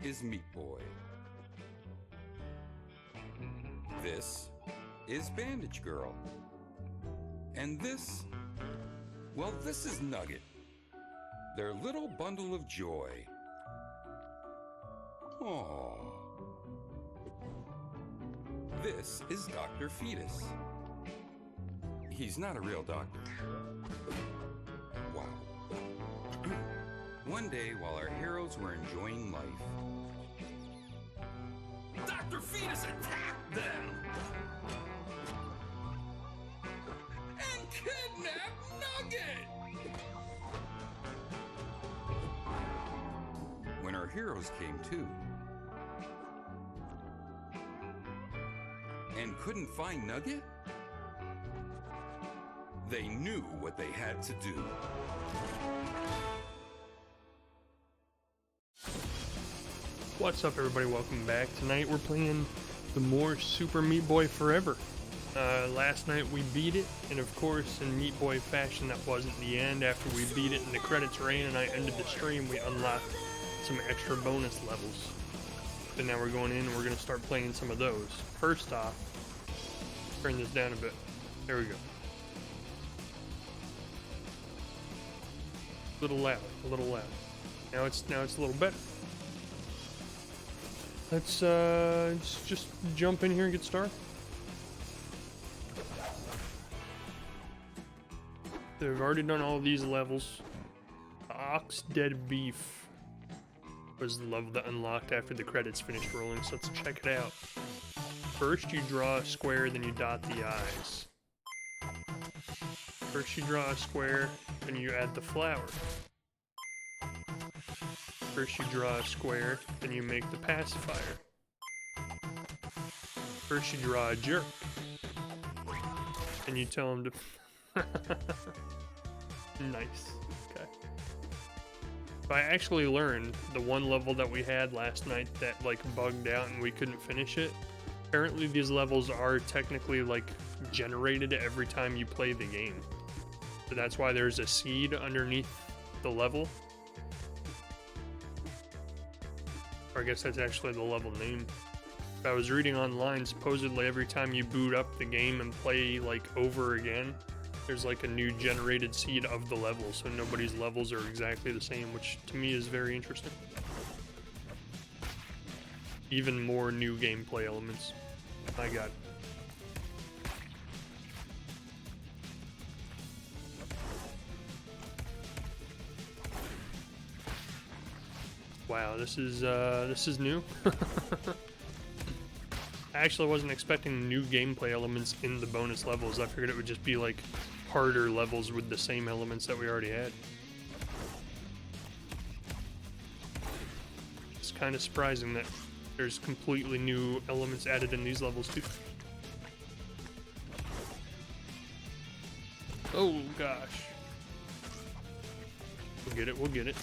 is Meat Boy. This is Bandage Girl. And this, well, this is Nugget, their little bundle of joy. Aww. This is Dr. Fetus. He's not a real doctor. Wow. One day, while our heroes were enjoying life, Dr. Fetus attacked them! And kidnapped Nugget! When our heroes came to, and couldn't find Nugget, they knew what they had to do. What's up, everybody? Welcome back. Tonight we're playing the more Super Meat Boy Forever. Last night we beat it, and of course, in Meat Boy fashion, that wasn't the end. After we beat it and the credits ran and I ended the stream, we unlocked some extra bonus levels. But now we're going in and we're going to start playing some of those. First off, turn this down a bit. There we go. A little loud, a little loud. Now it's a little better. Let's just jump in here and get started. They've already done all of these levels. Ox Dead Beef was the level that unlocked after the credits finished rolling, so let's check it out. First you draw a square, then you dot the eyes. First you draw a square, then you add the flower. First you draw a square, then you make the pacifier. First you draw a jerk, and you tell him to... Nice. Okay. So I actually learned the one level that we had last night that like bugged out and we couldn't finish it. Apparently these levels are technically like generated every time you play the game. So that's why there's a seed underneath the level. Or I guess that's actually the level name. I was reading online, supposedly every time you boot up the game and play like over again, there's like a new generated seed of the level, so nobody's levels are exactly the same, which to me is very interesting. Even more new gameplay elements. My god. Wow, this is new. I actually wasn't expecting new gameplay elements in the bonus levels. I figured it would just be like harder levels with the same elements that we already had. It's kind of surprising that there's completely new elements added in these levels too. Oh gosh. We'll get it, we'll get it.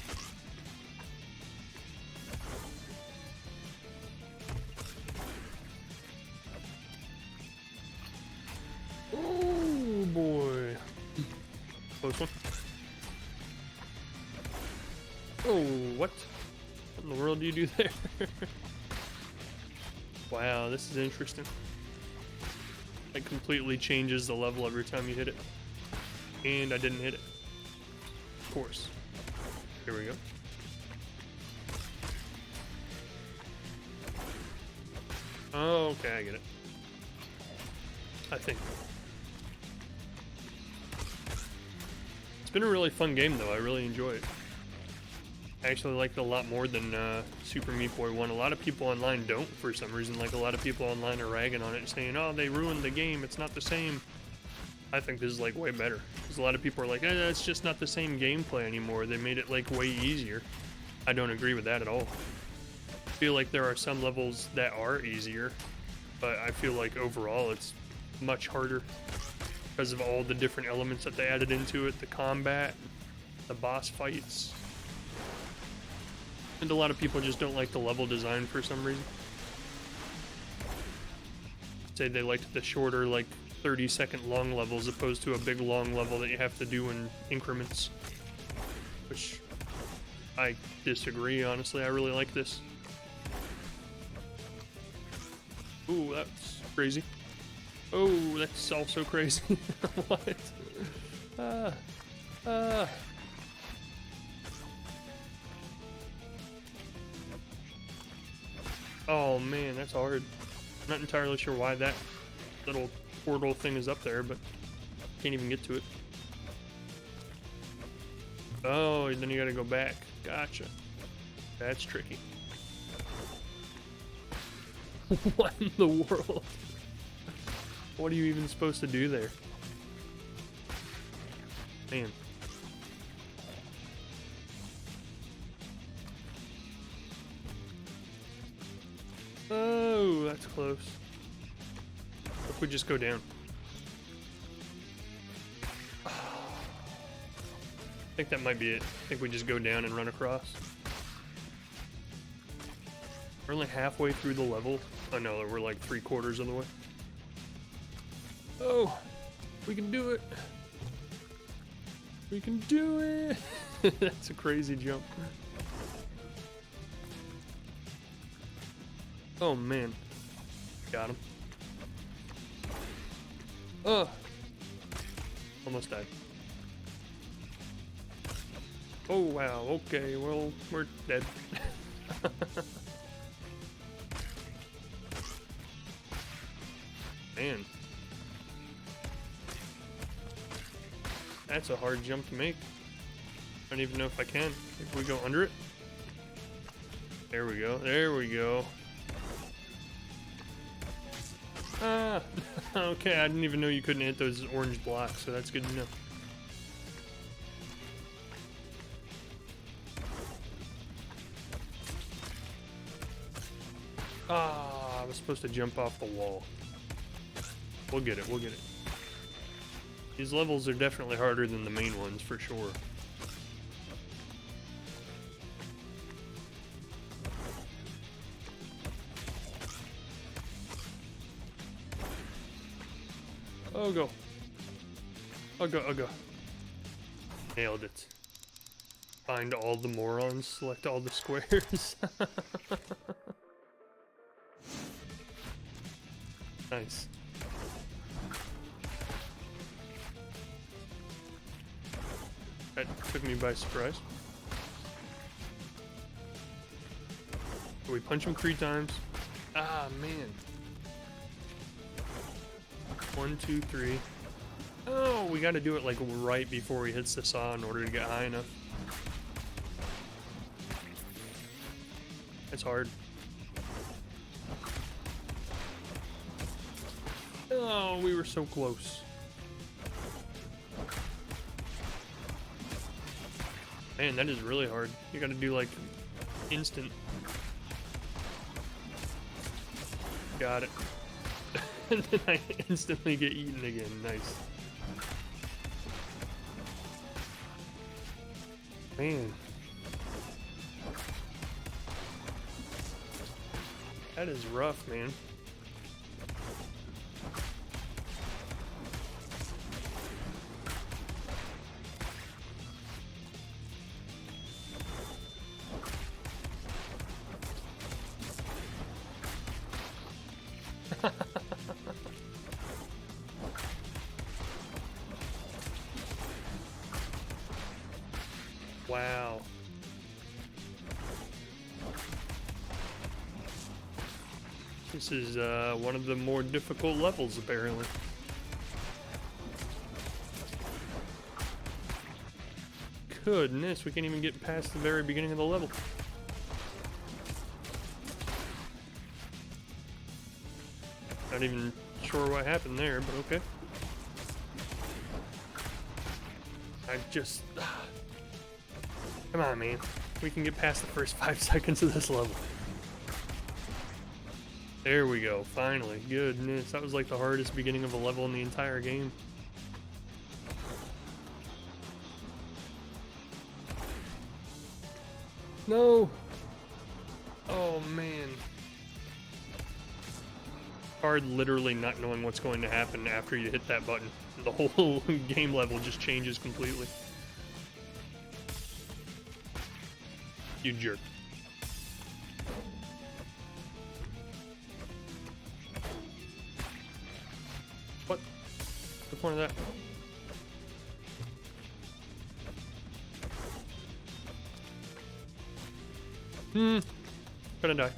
Oh boy. Close one. Oh, what? What in the world do you do there? Wow, this is interesting. It completely changes the level every time you hit it. And I didn't hit it. Of course. Here we go. Oh, okay, I get it. I think. It's been a really fun game though, I really enjoy it. I actually like it a lot more than Super Meat Boy 1. A lot of people online don't for some reason. Like a lot of people online are ragging on it and saying, oh, they ruined the game, it's not the same. I think this is like way better. Because a lot of people are like, it's just not the same gameplay anymore. They made it like way easier. I don't agree with that at all. I feel like there are some levels that are easier, but I feel like overall it's much harder because of all the different elements that they added into it, the combat, the boss fights. And a lot of people just don't like the level design for some reason. Say they liked the shorter, like 30-second long level as opposed to a big long level that you have to do in increments. Which I disagree, honestly. I really like this. Ooh, that's crazy. Oh, that's also crazy. What? Ah. Ah. Oh man, that's hard. I'm not entirely sure why that little portal thing is up there, but can't even get to it. Oh, and then you gotta go back. Gotcha. That's tricky. What in the world? What are you even supposed to do there? Man. Oh, that's close. What if we just go down? I think that might be it. I think we just go down and run across. We're only halfway through the level. Oh no, we're like 3/4 of the way. Oh, we can do it. We can do it. That's a crazy jump. Oh man. Got him. Oh. Almost died. Oh wow, okay, well, we're dead. Man. That's a hard jump to make. I don't even know if I can. If we go under it. There we go, there we go. Ah, okay, I didn't even know you couldn't hit those orange blocks, so that's good to know. Ah, I was supposed to jump off the wall. We'll get it, we'll get it. These levels are definitely harder than the main ones, for sure. Oh, go. Oh, go, oh, go. Nailed it. Find all the morons, select all the squares. Nice. That took me by surprise. We punch him 3 times. Ah, man. 1, 2, 3. Oh, we gotta do it like right before he hits the saw in order to get high enough. It's hard. Oh, we were so close. Man, that is really hard. You gotta do like instant. Got it. And then I instantly get eaten again. Nice. Man. That is rough, man. Wow. This is one of the more difficult levels, apparently. Goodness, we can't even get past the very beginning of the level. Not even sure what happened there, but okay. I just... Come on, man. We can get past the first 5 seconds of this level. There we go, finally. Goodness, that was like the hardest beginning of a level in the entire game. No! Oh, man. Hard literally not knowing what's going to happen after you hit that button. The whole game level just changes completely. You jerk. point of that? Gonna die.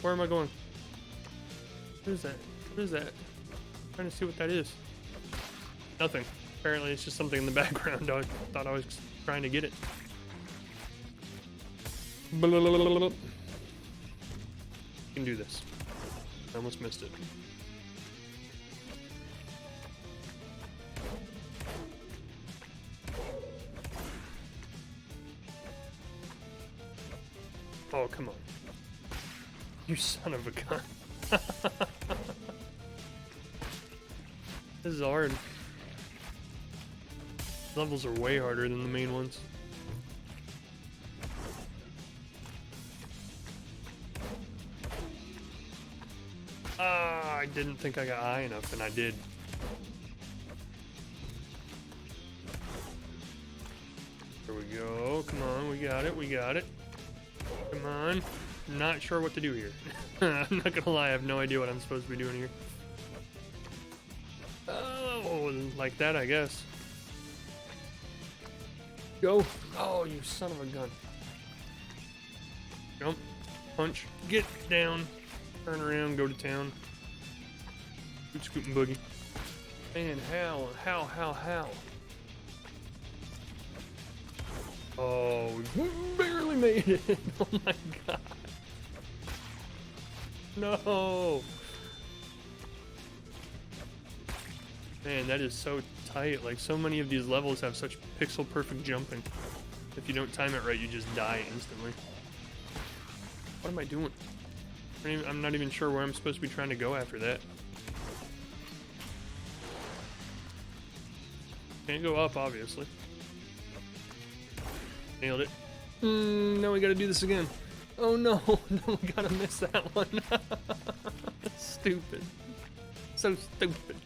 Where am I going? What is that? What is that? I'm trying to see what that is. Nothing. Apparently it's just something in the background. I thought I was trying to get it. You can do this. I almost missed it. Oh, come on. You son of a gun. This is hard. Levels are way harder than the main ones. I didn't think I got high enough, and I did. There we go. Come on, we got it. We got it. Come on. Not sure what to do here. I'm not gonna lie, I have no idea what I'm supposed to be doing here. Oh, like that, I guess. Go. Oh, you son of a gun. Jump. Punch. Get down. Turn around. Go to town. Scoot, scoot, and boogie. Man, how? Oh, we barely made it. Oh my god. No. Man, that is so tight. Like, so many of these levels have such pixel perfect jumping. If you don't time it right, you just die instantly. What am I doing? I'm not even sure where I'm supposed to be trying to go after that. Can't go up, obviously. Nailed it. Now we gotta do this again. Oh no, no, we gotta miss that one. Stupid. So stupid.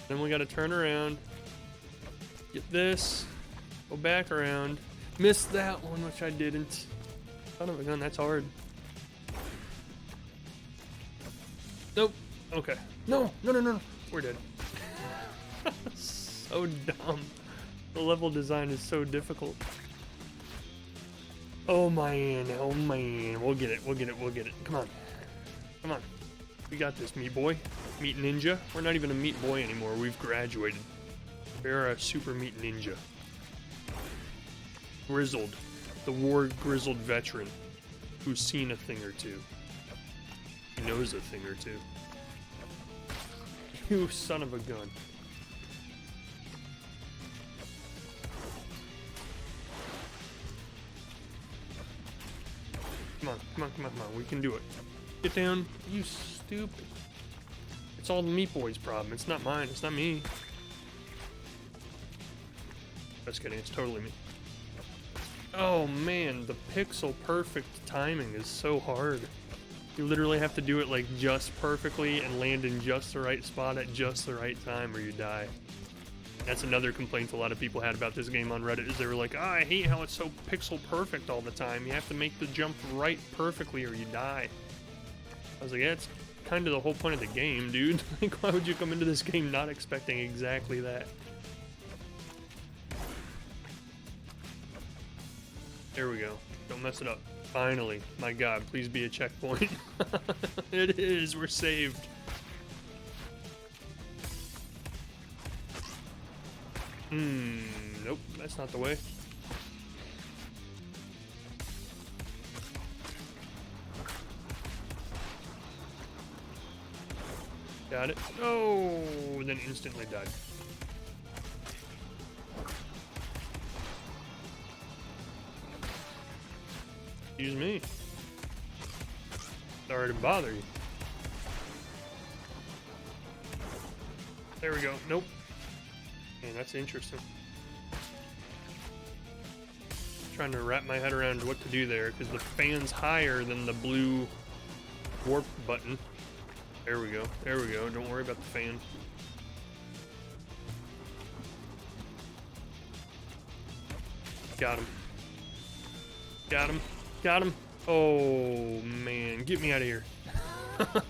Then we gotta turn around. Get this. Go back around. Miss that one, which I didn't. Son of a gun, that's hard. Nope. Okay. No. We're dead. So dumb. The level design is so difficult. Oh man. We'll get it. Come on. We got this, meat boy. Meat ninja. We're not even a meat boy anymore. We've graduated. We're a super meat ninja. Grizzled. The war-grizzled veteran who's seen a thing or two. He knows a thing or two. You son of a gun. Come on. We can do it. Get down, you stupid. It's all the meat boy's problem. It's not mine. It's not me. Just kidding. It's totally me. Oh man, the pixel perfect timing is so hard. You literally have to do it like just perfectly and land in just the right spot at just the right time or you die. That's another complaint a lot of people had about this game on Reddit, is they were like, oh, I hate how it's so pixel perfect all the time. You have to make the jump right perfectly or you die. I was like, yeah, it's kind of the whole point of the game, dude. Like, why would you come into this game not expecting exactly that? There we go. Don't mess it up. Finally. My god, please be a checkpoint. It is. We're saved. Nope. That's not the way. Got it. Oh, then instantly died. Excuse me. Sorry to bother you. There we go. Nope. Man, that's interesting. Trying to wrap my head around what to do there, because the fan's higher than the blue warp button. There we go. Don't worry about the fan. Got him. Got him. Got him. Oh, man. Get me out of here.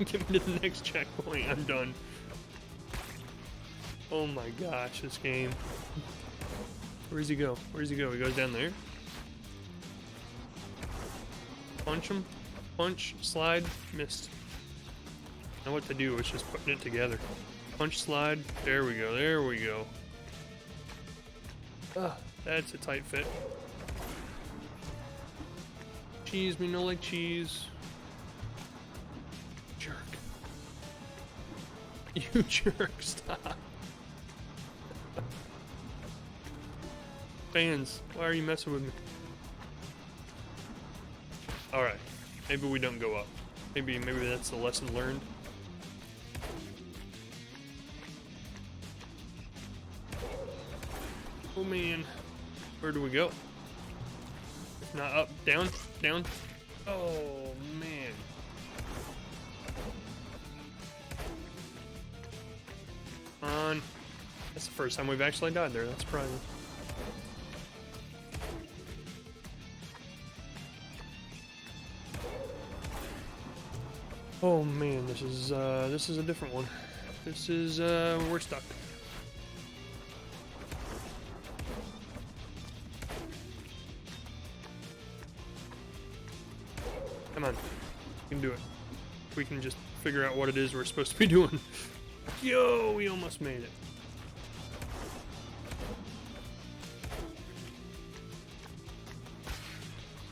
Get me to the next checkpoint. I'm done. Oh my gosh, this game. Where does he go? Where does he go? He goes down there. Punch him. Punch, slide, missed. Know what to do, it's just putting it together. Punch, slide, there we go, there we go. That's a tight fit. Cheese, me no like cheese. Jerk. You jerk, stop. Fans, why are you messing with me? Alright, maybe we don't go up. Maybe that's the lesson learned. Oh man, where do we go? If not up, down, down. Oh man. Come on. That's the first time we've actually died there, that's surprising. Oh man, this is a different one. This is we're stuck. Come on, we can do it. We can just figure out what it is we're supposed to be doing. Yo, we almost made it.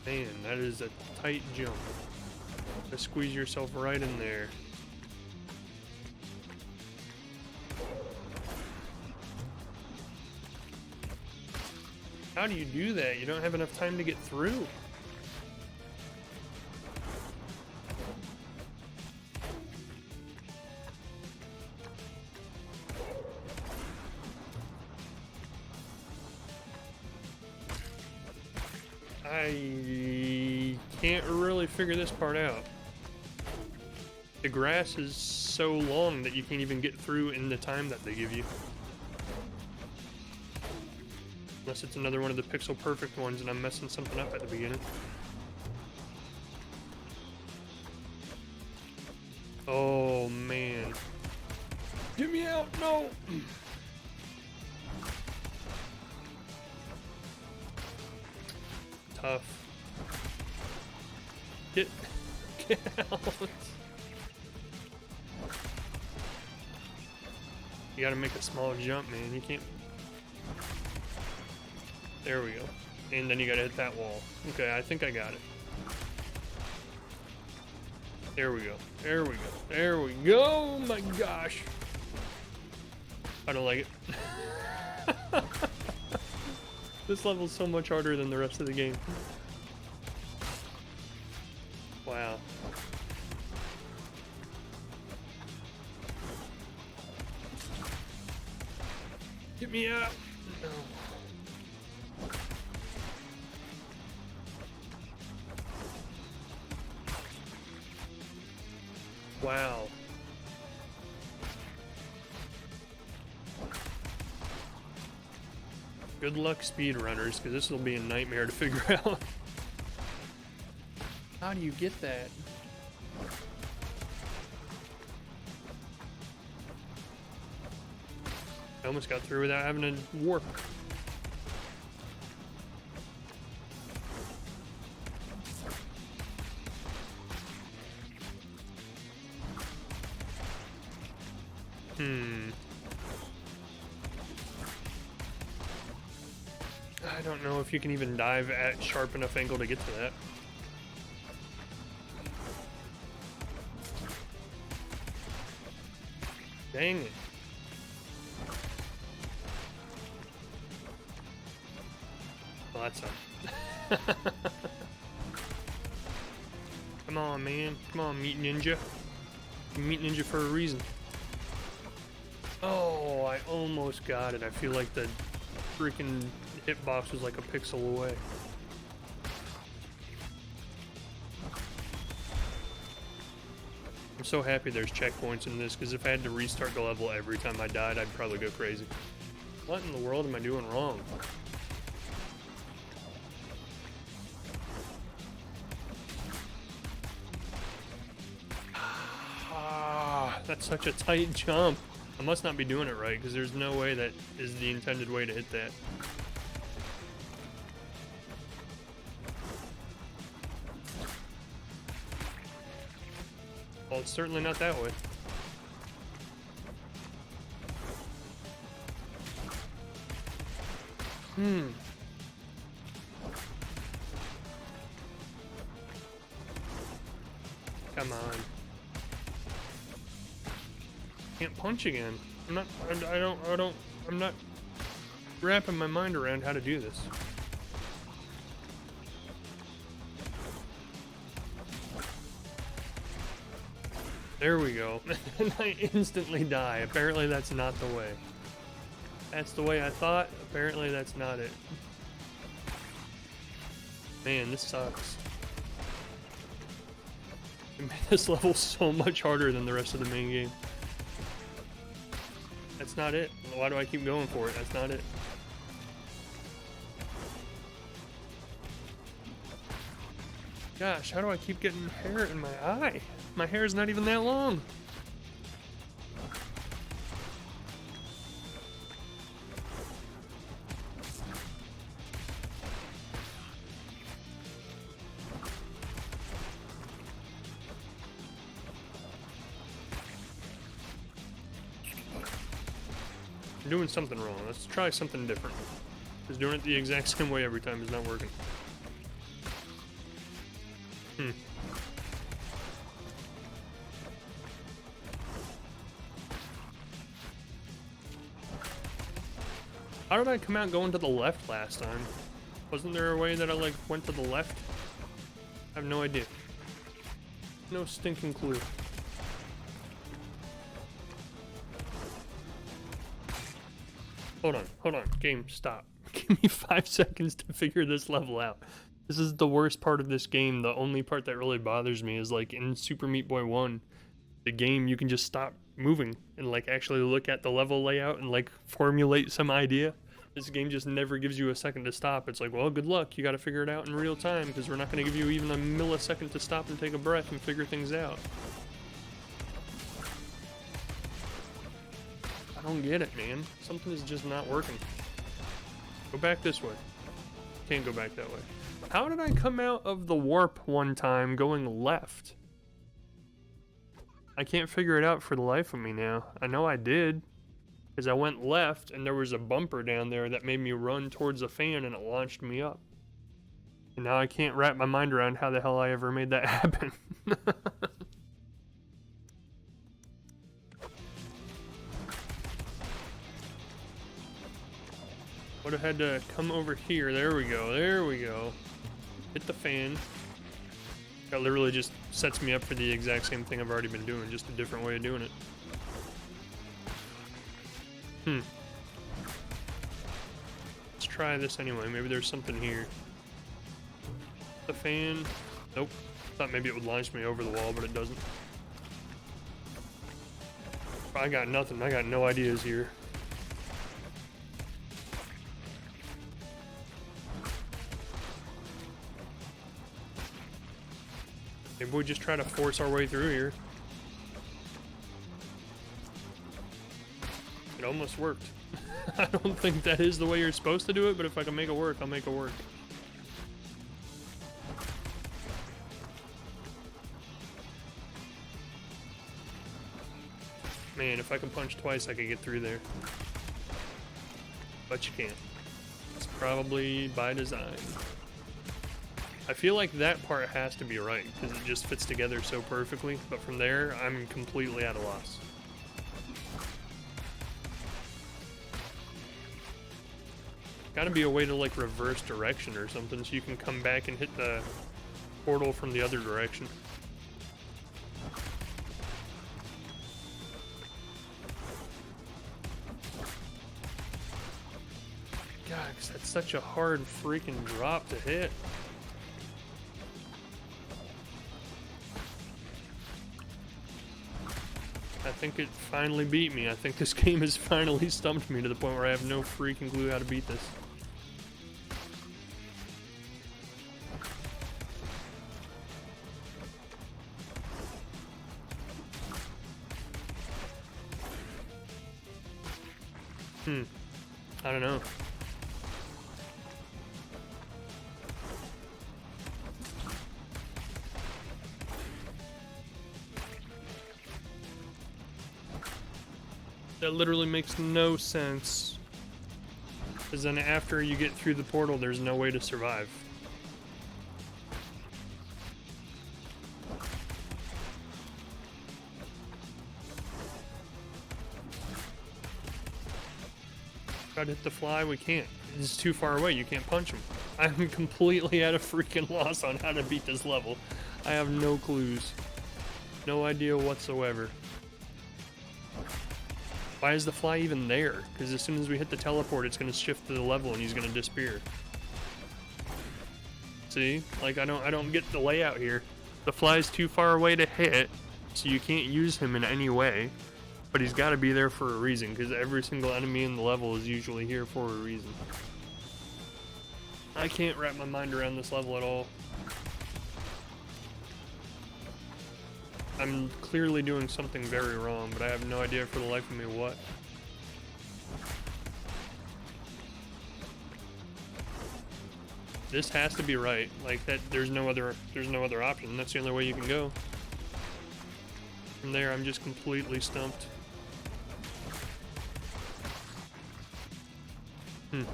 Man, that is a tight jump. Just squeeze yourself right in there. How do you do that? You don't have enough time to get through. I can't really figure this part out. The grass is so long that you can't even get through in the time that they give you. Unless it's another one of the pixel perfect ones and I'm messing something up at the beginning. Oh man. Get me out, no! Tough. Get out. You gotta make a small jump, man. You can't. There we go. And then you gotta hit that wall. Okay, I think I got it. There we go. There we go. There we go. Oh my gosh. I don't like it. This level's so much harder than the rest of the game. Wow. Get me out. No. Wow. Good luck, speedrunners, because this will be a nightmare to figure out. How do you get that? I almost got through without having to warp. I don't know if you can even dive at sharp enough angle to get to that. Dang it. Well, that's up. Come on, man. Come on, Meat Ninja. Meat Ninja for a reason. Oh, I almost got it. I feel like the freaking hitbox was like a pixel away. I'm so happy there's checkpoints in this, because if I had to restart the level every time I died, I'd probably go crazy. What in the world am I doing wrong? That's such a tight jump. I must not be doing it right, because there's no way that is the intended way to hit that. Well, it's certainly not that way. Come on. Can't punch again. I'm not wrapping my mind around how to do this. There we go. And I instantly die. Apparently that's not the way. That's the way I thought. Apparently that's not it. Man, this sucks. It made this level so much harder than the rest of the main game. That's not it. Why do I keep going for it? That's not it. Gosh, how do I keep getting hair in my eye? My hair is not even that long. I'm doing something wrong. Let's try something different. Because doing it the exact same way every time is not working. How did I come out going to the left last time? Wasn't there a way that I like went to the left? I have no idea. No stinking clue. Hold on, game, stop. Give me 5 seconds to figure this level out. This is the worst part of this game. The only part that really bothers me is like in Super Meat Boy 1, the game, you can just stop moving and like actually look at the level layout and like formulate some idea. This game just never gives you a second to stop. It's like, well, good luck. You got to figure it out in real time because we're not going to give you even a millisecond to stop and take a breath and figure things out. I don't get it, man. Something is just not working. Go back this way. Can't go back that way. How did I come out of the warp one time going left? I can't figure it out for the life of me now. I know I did. Because I went left and there was a bumper down there that made me run towards a fan and it launched me up. And now I can't wrap my mind around how the hell I ever made that happen. Would have had to come over here. There we go. There we go. Hit the fan. That literally just sets me up for the exact same thing I've already been doing, just a different way of doing it. Let's try this anyway. Maybe there's something here. The fan. Nope. Thought maybe it would launch me over the wall, but it doesn't. I got nothing. I got no ideas here. Maybe we just try to force our way through here. It almost worked. I don't think that is the way you're supposed to do it, but if I can make it work, I'll make it work. Man, if I can punch twice, I could get through there. But you can't. It's probably by design. I feel like that part has to be right, because it just fits together so perfectly, but from there, I'm completely at a loss. Gotta be a way to like reverse direction or something so you can come back and hit the portal from the other direction. God, 'cause that's such a hard freaking drop to hit. I think it finally beat me. I think this game has finally stumped me to the point where I have no freaking clue how to beat this. I don't know. That literally makes no sense. Because then after you get through the portal, there's no way to survive. Try to hit the fly, we can't. It's too far away, you can't punch him. I'm completely at a freaking loss on how to beat this level. I have no clues. No idea whatsoever. Why is the fly even there? Because as soon as we hit the teleport, it's going to shift to the level and he's going to disappear. See? Like, I don't get the layout here. The fly's too far away to hit, so you can't use him in any way. But he's got to be there for a reason, because every single enemy in the level is usually here for a reason. I can't wrap my mind around this level at all. I'm clearly doing something very wrong, but I have no idea for the life of me what. This has to be right. Like that, there's no other option. That's the only way you can go. From there, I'm just completely stumped. And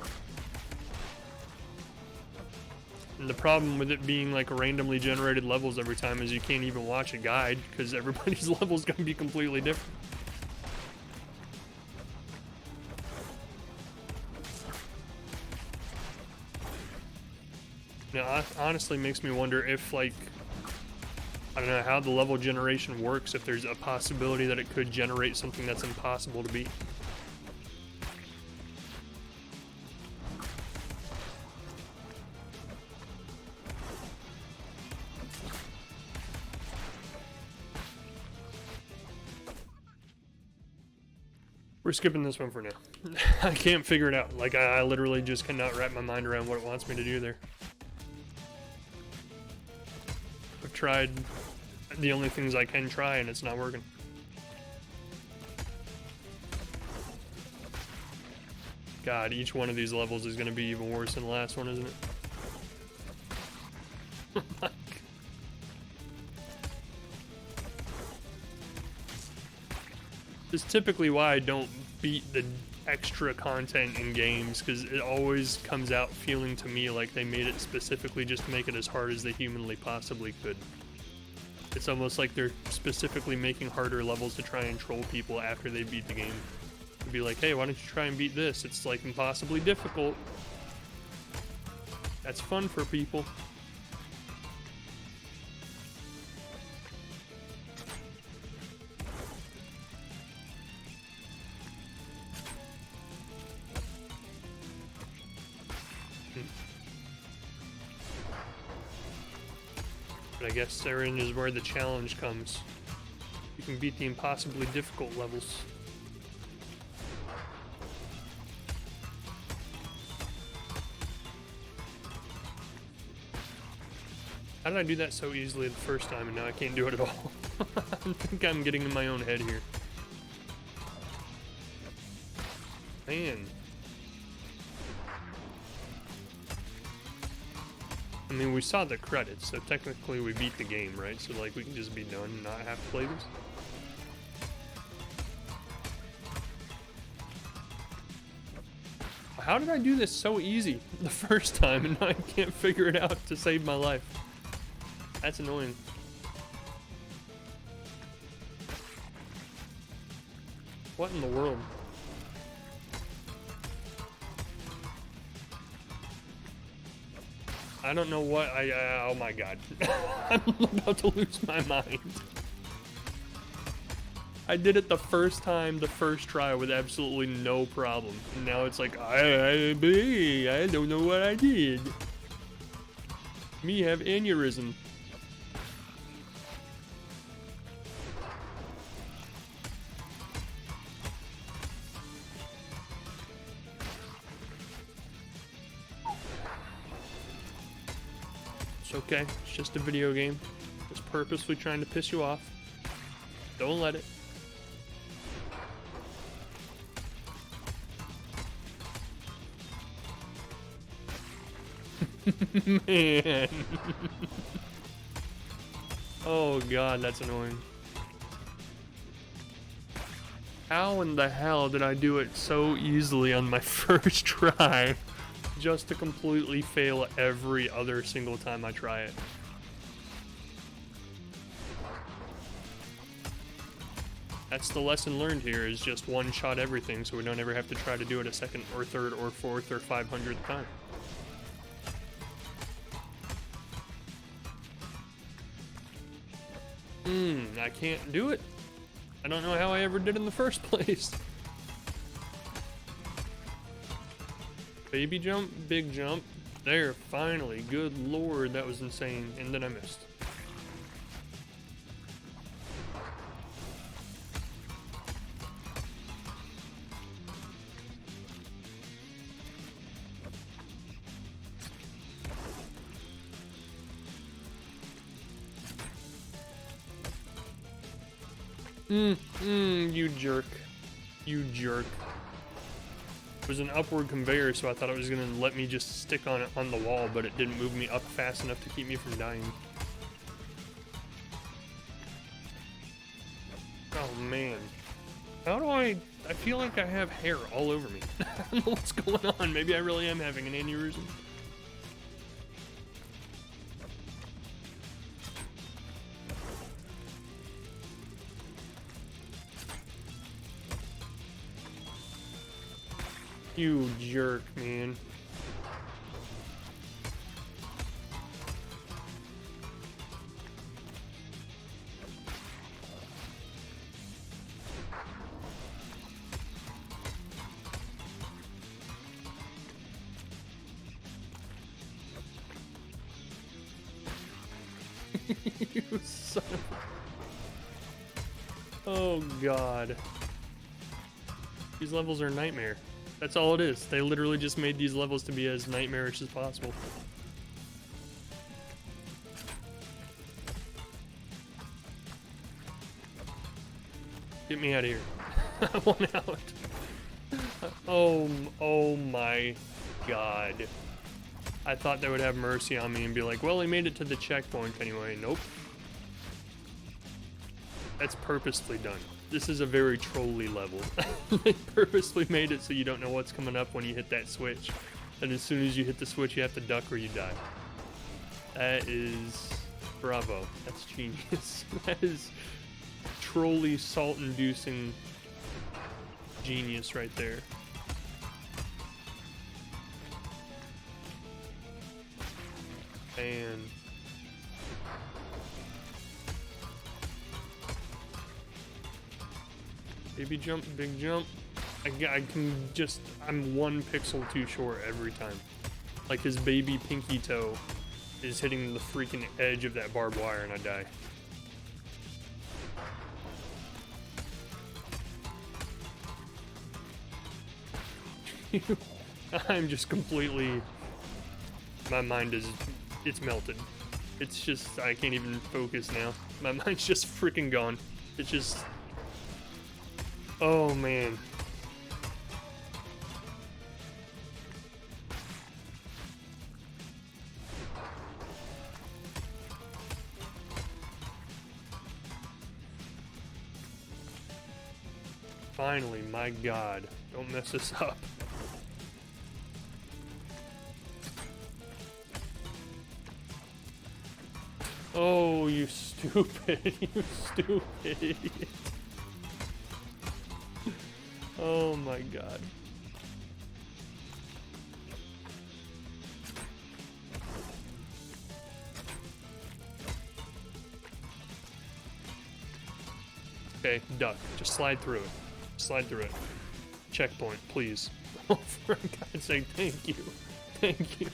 the problem with it being like randomly generated levels every time is you can't even watch a guide because everybody's level is going to be completely different. Now, it honestly makes me wonder if, like, I don't know how the level generation works, if there's a possibility that it could generate something that's impossible to beat. We're skipping this one for now. I can't figure it out. Like, I literally just cannot wrap my mind around what it wants me to do there. I've tried the only things I can try, and it's not working. God, each one of these levels is going to be even worse than the last one, isn't it? This is typically why I don't beat the extra content in games, because it always comes out feeling to me like they made it specifically just to make it as hard as they humanly possibly could. It's almost like they're specifically making harder levels to try and troll people after they beat the game. To be like, hey, why don't you try and beat this? It's like impossibly difficult. That's fun for people. But I guess therein is where the challenge comes. You can beat the impossibly difficult levels. How did I do that so easily the first time and now I can't do it at all? I think I'm getting in my own head here. Man. I mean, we saw the credits, so technically we beat the game, right? So, like, we can just be done and not have to play this. How did I do this so easy the first time and now I can't figure it out to save my life? That's annoying. What in the world? I don't know what oh my god. I'm about to lose my mind. I did it the first time, the first try with absolutely no problem. And now it's like, I don't know what I did. Me have aneurysm. Okay, it's just a video game. Just purposely trying to piss you off. Don't let it. Man. Oh god, that's annoying. How in the hell did I do it so easily on my first try, just to completely fail every other single time I try it? That's the lesson learned here, is just one-shot everything so we don't ever have to try to do it a second or third or fourth or 500th time. I can't do it. I don't know how I ever did in the first place. Baby jump, big jump. There, finally. Good lord, that was insane. And then I missed. You jerk. You jerk. It was an upward conveyor, so I thought it was gonna let me just stick on it on the wall, but it didn't move me up fast enough to keep me from dying. Oh man. How do I feel like I have hair all over me. I don't know what's going on. Maybe I really am having an aneurysm. You jerk, man. You son of a... Oh god. These levels are a nightmare. That's all it is. They literally just made these levels to be as nightmarish as possible. Get me out of here. I want out. Oh my god. I thought they would have mercy on me and be like, well, he made it to the checkpoint anyway. Nope. That's purposely done. This is a very trolly level. They purposely made it so you don't know what's coming up when you hit that switch. And as soon as you hit the switch, you have to duck or you die. That is... bravo. That's genius. That is trolly salt-inducing genius right there. And... baby jump, big jump. I can just... I'm one pixel too short every time. Like his baby pinky toe is hitting the freaking edge of that barbed wire and I die. I'm just completely... my mind is... it's melted. It's just... I can't even focus now. My mind's just freaking gone. It's just... oh man. Finally, my god. Don't mess this up. Oh, you stupid. You stupid idiot. Oh my god. Okay, duck. Just slide through it. Slide through it. Checkpoint, please. Oh, for God's sake, thank you. Thank you.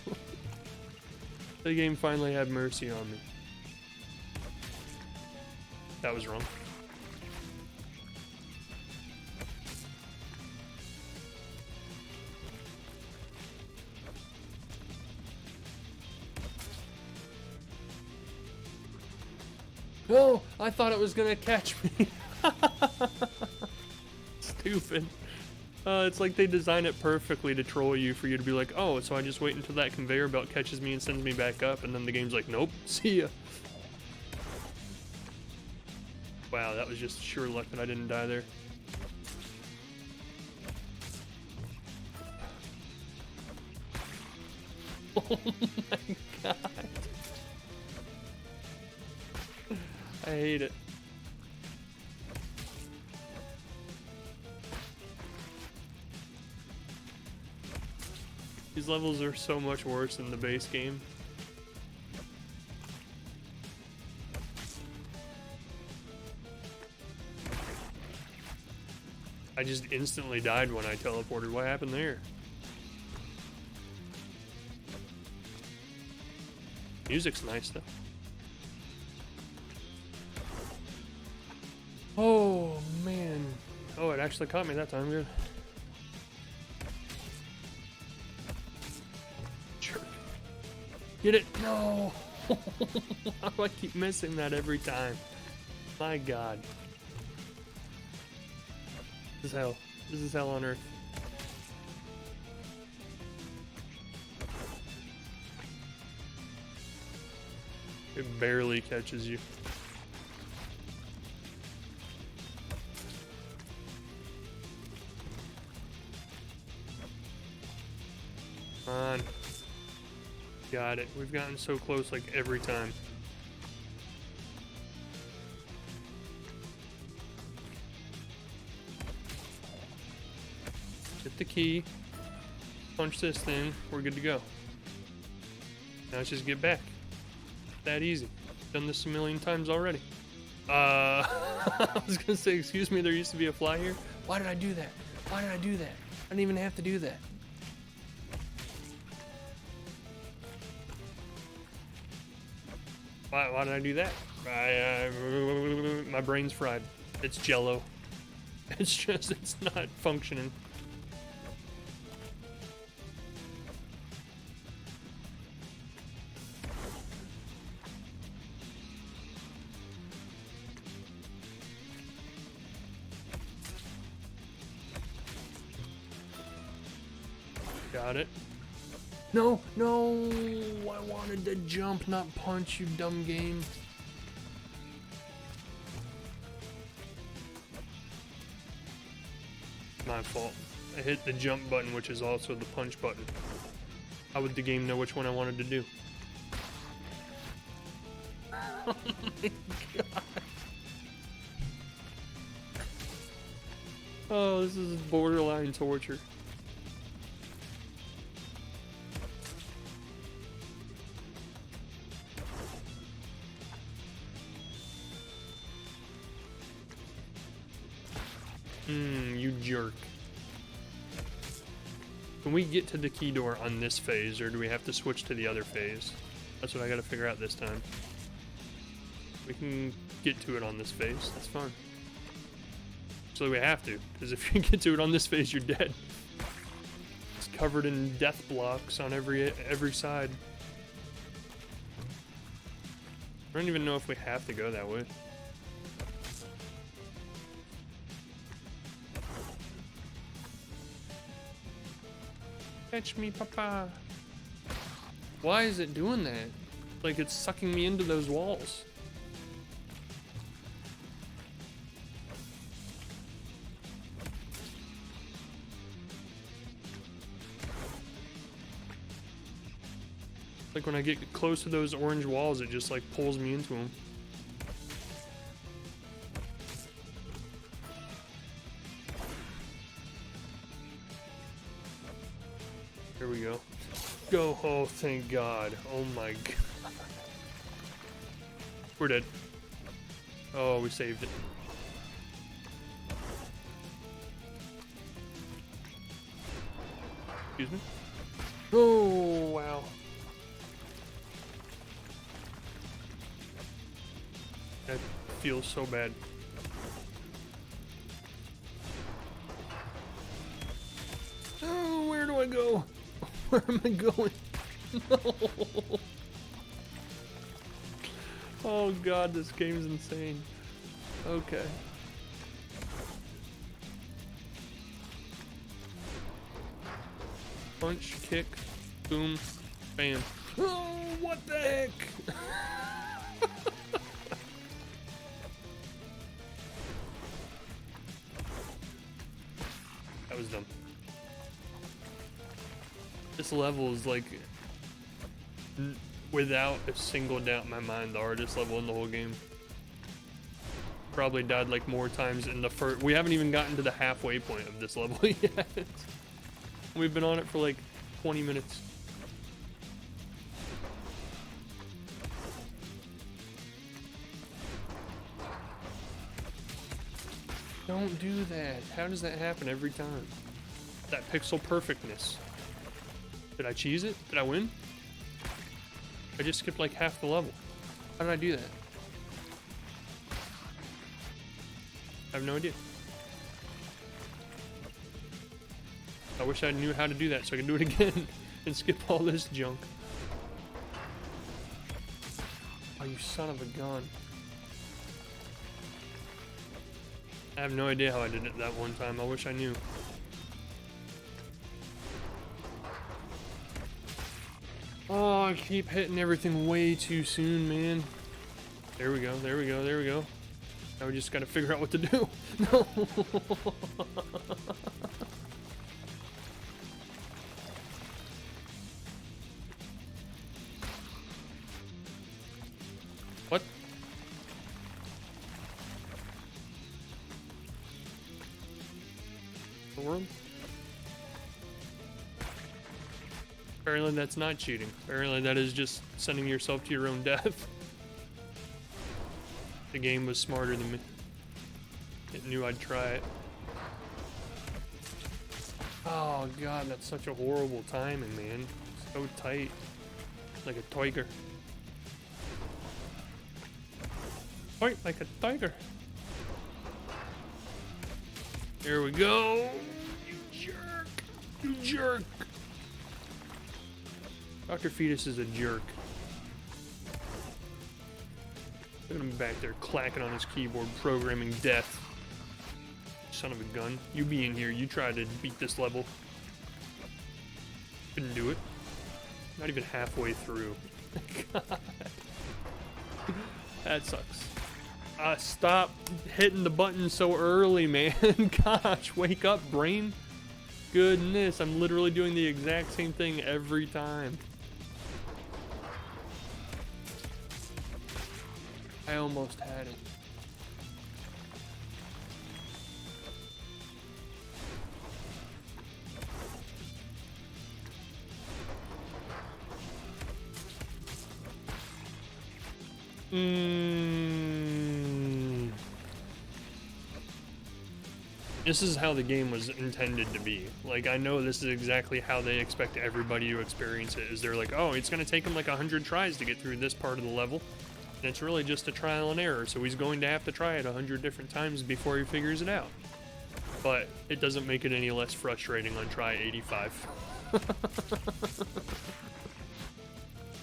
The game finally had mercy on me. That was wrong. Oh, I thought it was gonna catch me. Stupid. It's like they design it perfectly to troll you for you to be like, oh, so I just wait until that conveyor belt catches me and sends me back up, and then the game's like, nope, see ya. Wow, that was just sure luck that I didn't die there. Oh my god. I hate it. These levels are so much worse than the base game. I just instantly died when I teleported. What happened there? Music's nice though. Oh man. Oh, it actually caught me that time. Good. Sure. Get it? No. How do I keep missing that every time? My god. This is hell. This is hell on earth. It barely catches you. Come on. Got it. We've gotten so close like every time. Hit the key. Punch this thing. We're good to go. Now let's just get back. That easy. Done this a million times already. I was gonna say, excuse me, there used to be a fly here. Why did I do that? Why did I do that? I didn't even have to do that. Why did I do that? My brain's fried. It's jello. It's just, it's not functioning. Got it. No, no, I wanted to jump, not punch, you dumb game. My fault. I hit the jump button, which is also the punch button. How would the game know which one I wanted to do? Oh my god. Oh, this is borderline torture. You jerk. Can we get to the key door on this phase, or do we have to switch to the other phase? That's what I gotta figure out this time. We can get to it on this phase, that's fine. So we have to, because if you get to it on this phase, you're dead. It's covered in death blocks on every side. I don't even know if we have to go that way. Catch me, papa. Why is it doing that? Like it's sucking me into those walls. Like when I get close to those orange walls, it just like pulls me into them. Here we go. Go. Oh, thank God. Oh my God. We're dead. Oh, we saved it. Excuse me? Oh, wow. That feels so bad. Oh, where do I go? Where am I going? No. Oh God, this game's insane. Okay. Punch, kick, boom, bam. Oh, what the heck? That was dumb. This level is like, without a single doubt in my mind, the hardest level in the whole game. Probably died like more times in the first. We haven't even gotten to the halfway point of this level yet. We've been on it for like 20 minutes. Don't do that. How does that happen every time? That pixel perfectness. Did I cheese it? Did I win? I just skipped like half the level. How did I do that? I have no idea. I wish I knew how to do that so I could do it again and skip all this junk. Oh, you son of a gun. I have no idea how I did it that one time. I wish I knew. Oh, I keep hitting everything way too soon, man. There we go, there we go, there we go. Now we just gotta figure out what to do. No! What? The world? Apparently that's not cheating. Apparently that is just sending yourself to your own death. The game was smarter than me. It knew I'd try it. Oh god, that's such a horrible timing, man. So tight. Like a tiger. Fight like a tiger. Here we go. You jerk. You jerk. Dr. Fetus is a jerk. Look at him back there clacking on his keyboard, programming death. Son of a gun. You be in here, you try to beat this level. Couldn't do it. Not even halfway through. God. That sucks. Stop hitting the button so early, man. Gosh, wake up, brain. Goodness, I'm literally doing the exact same thing every time. I almost had it. This is how the game was intended to be. Like, I know this is exactly how they expect everybody to experience it. Is they're like, oh, it's gonna take him like 100 tries to get through this part of the level. And it's really just a trial and error, so he's going to have to try it 100 different times before he figures it out. But it doesn't make it any less frustrating on try 85.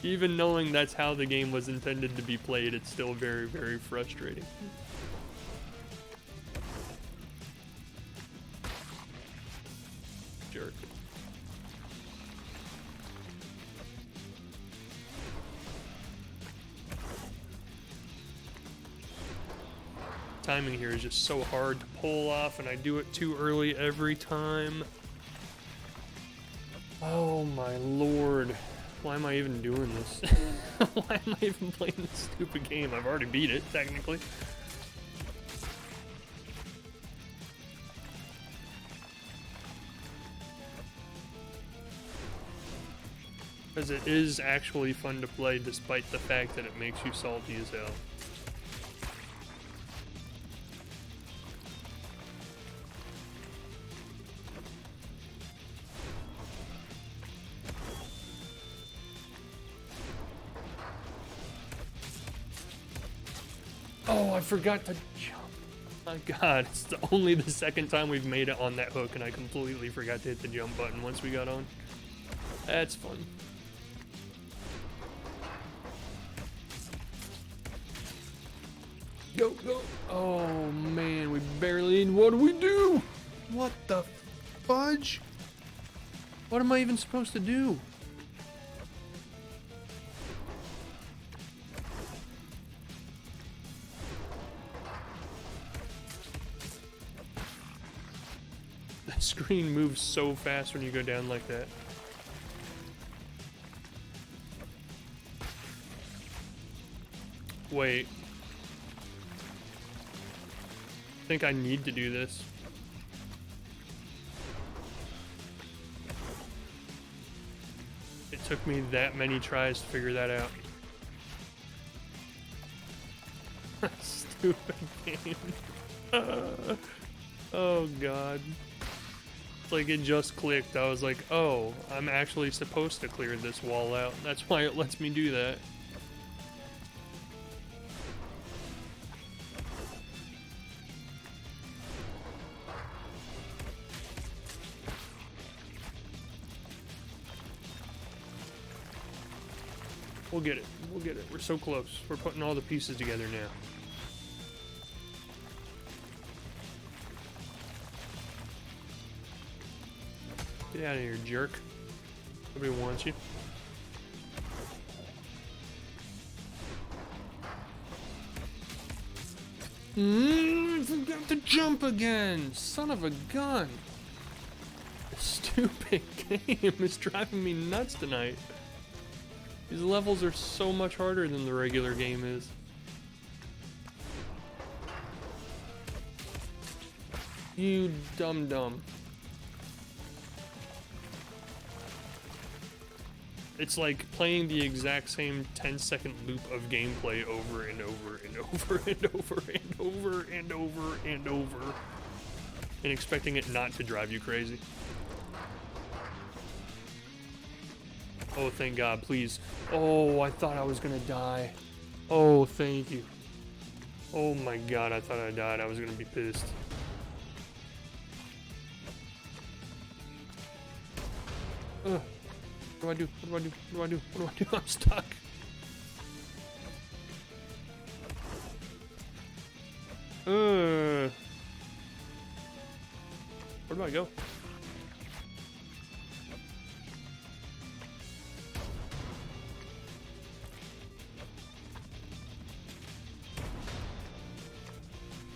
Even knowing that's how the game was intended to be played, it's still very, very frustrating. Jerk. Timing here is just so hard to pull off, and I do it too early every time. Oh my lord. Why am I even doing this? Why am I even playing this stupid game? I've already beat it, technically. Because it is actually fun to play, despite the fact that it makes you salty as hell. Oh, I forgot to jump. My god, it's only the second time we've made it on that hook, and I completely forgot to hit the jump button once we got on. That's fun. Go, go. Oh, man, we barely... What do we do? What the fudge? What am I even supposed to do? The screen moves so fast when you go down like that. Wait. I think I need to do this. It took me that many tries to figure that out. Stupid game. Oh god. It's like it just clicked. I was like, oh, I'm actually supposed to clear this wall out. That's why it lets me do that. We'll get it. We'll get it. We're so close. We're putting all the pieces together now. Get out of here, jerk. Nobody wants you. I forgot to jump again! Son of a gun! This stupid game is driving me nuts tonight. These levels are so much harder than the regular game is. You dum-dum. It's like playing the exact same 10-second loop of gameplay over and over and over and over and over and over and over, and expecting it not to drive you crazy. Oh, thank God, please. Oh, I thought I was gonna die. Oh, thank you. Oh my God, I thought I died. I was gonna be pissed. Ugh. What do I do? What do I do? What do I do? What do I do? I'm stuck. Where do I go?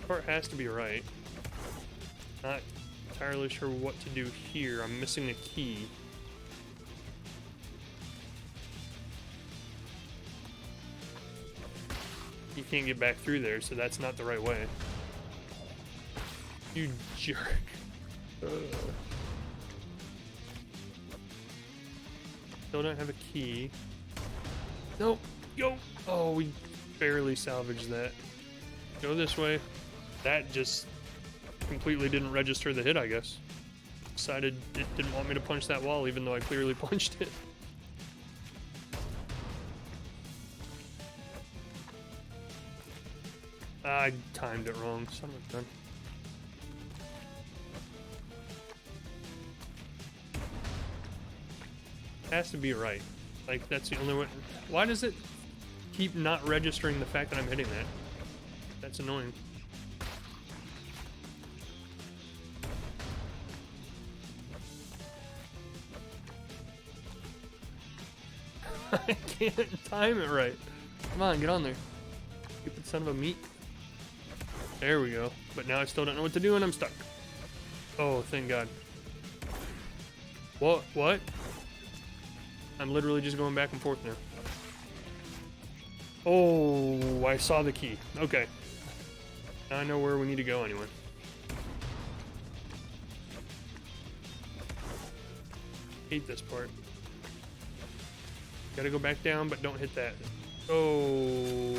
Part has to be right. Not entirely sure what to do here. I'm missing a key. You can't get back through there, so that's not the right way. You jerk. Still don't have a key. Nope. Go. Oh, we barely salvaged that. Go this way. That just completely didn't register the hit, I guess. Decided it didn't want me to punch that wall, even though I clearly punched it. I timed it wrong, son of a gun. Has to be right. Like, that's the only way. Why does it keep not registering the fact that I'm hitting that? That's annoying. I can't time it right. Come on, get on there. Stupid son of a meat. There we go. But now I still don't know what to do and I'm stuck. Oh, thank God. What? What? I'm literally just going back and forth now. Oh, I saw the key. Okay. Now I know where we need to go anyway. Hate this part. Gotta go back down, but don't hit that. Oh,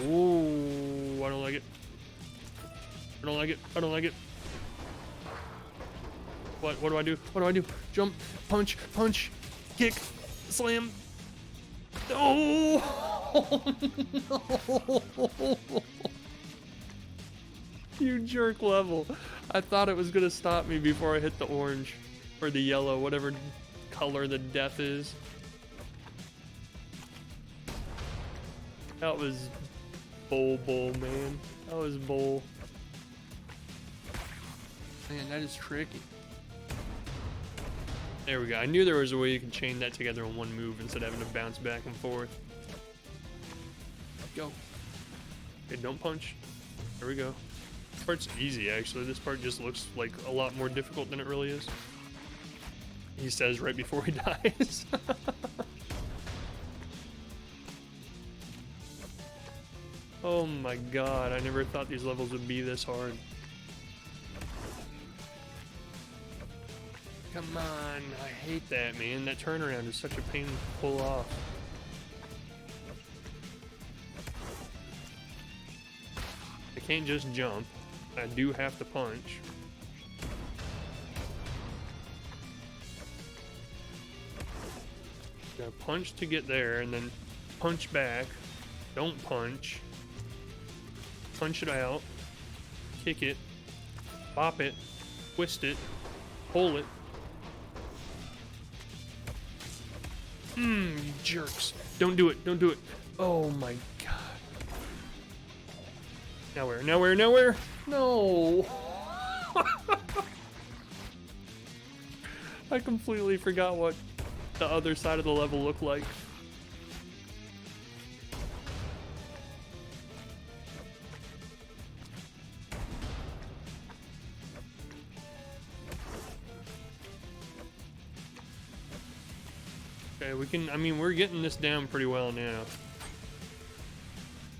ooh, I don't like it. I don't like it. I don't like it. What do I do? What do I do? Jump, punch, punch, kick, slam. Oh, no. You jerk level. I thought it was gonna stop me before I hit the orange or the yellow, whatever color the death is. That was bull, man. That was bull. Man, that is tricky. There we go. I knew there was a way you could chain that together in one move instead of having to bounce back and forth. Go. Okay, don't punch. There we go. This part's easy, actually. This part just looks like a lot more difficult than it really is. He says right before he dies. Oh my god, I never thought these levels would be this hard. Come on, I hate that, man. That turnaround is such a pain to pull off. I can't just jump. I do have to punch. Gotta punch to get there, and then punch back. Don't punch. Punch it out. Kick it. Pop it. Twist it. Pull it. You jerks. Don't do it. Don't do it. Oh my god. Nowhere, nowhere, nowhere. No. I completely forgot what the other side of the level looked like. Okay, we can, I mean, we're getting this down pretty well now.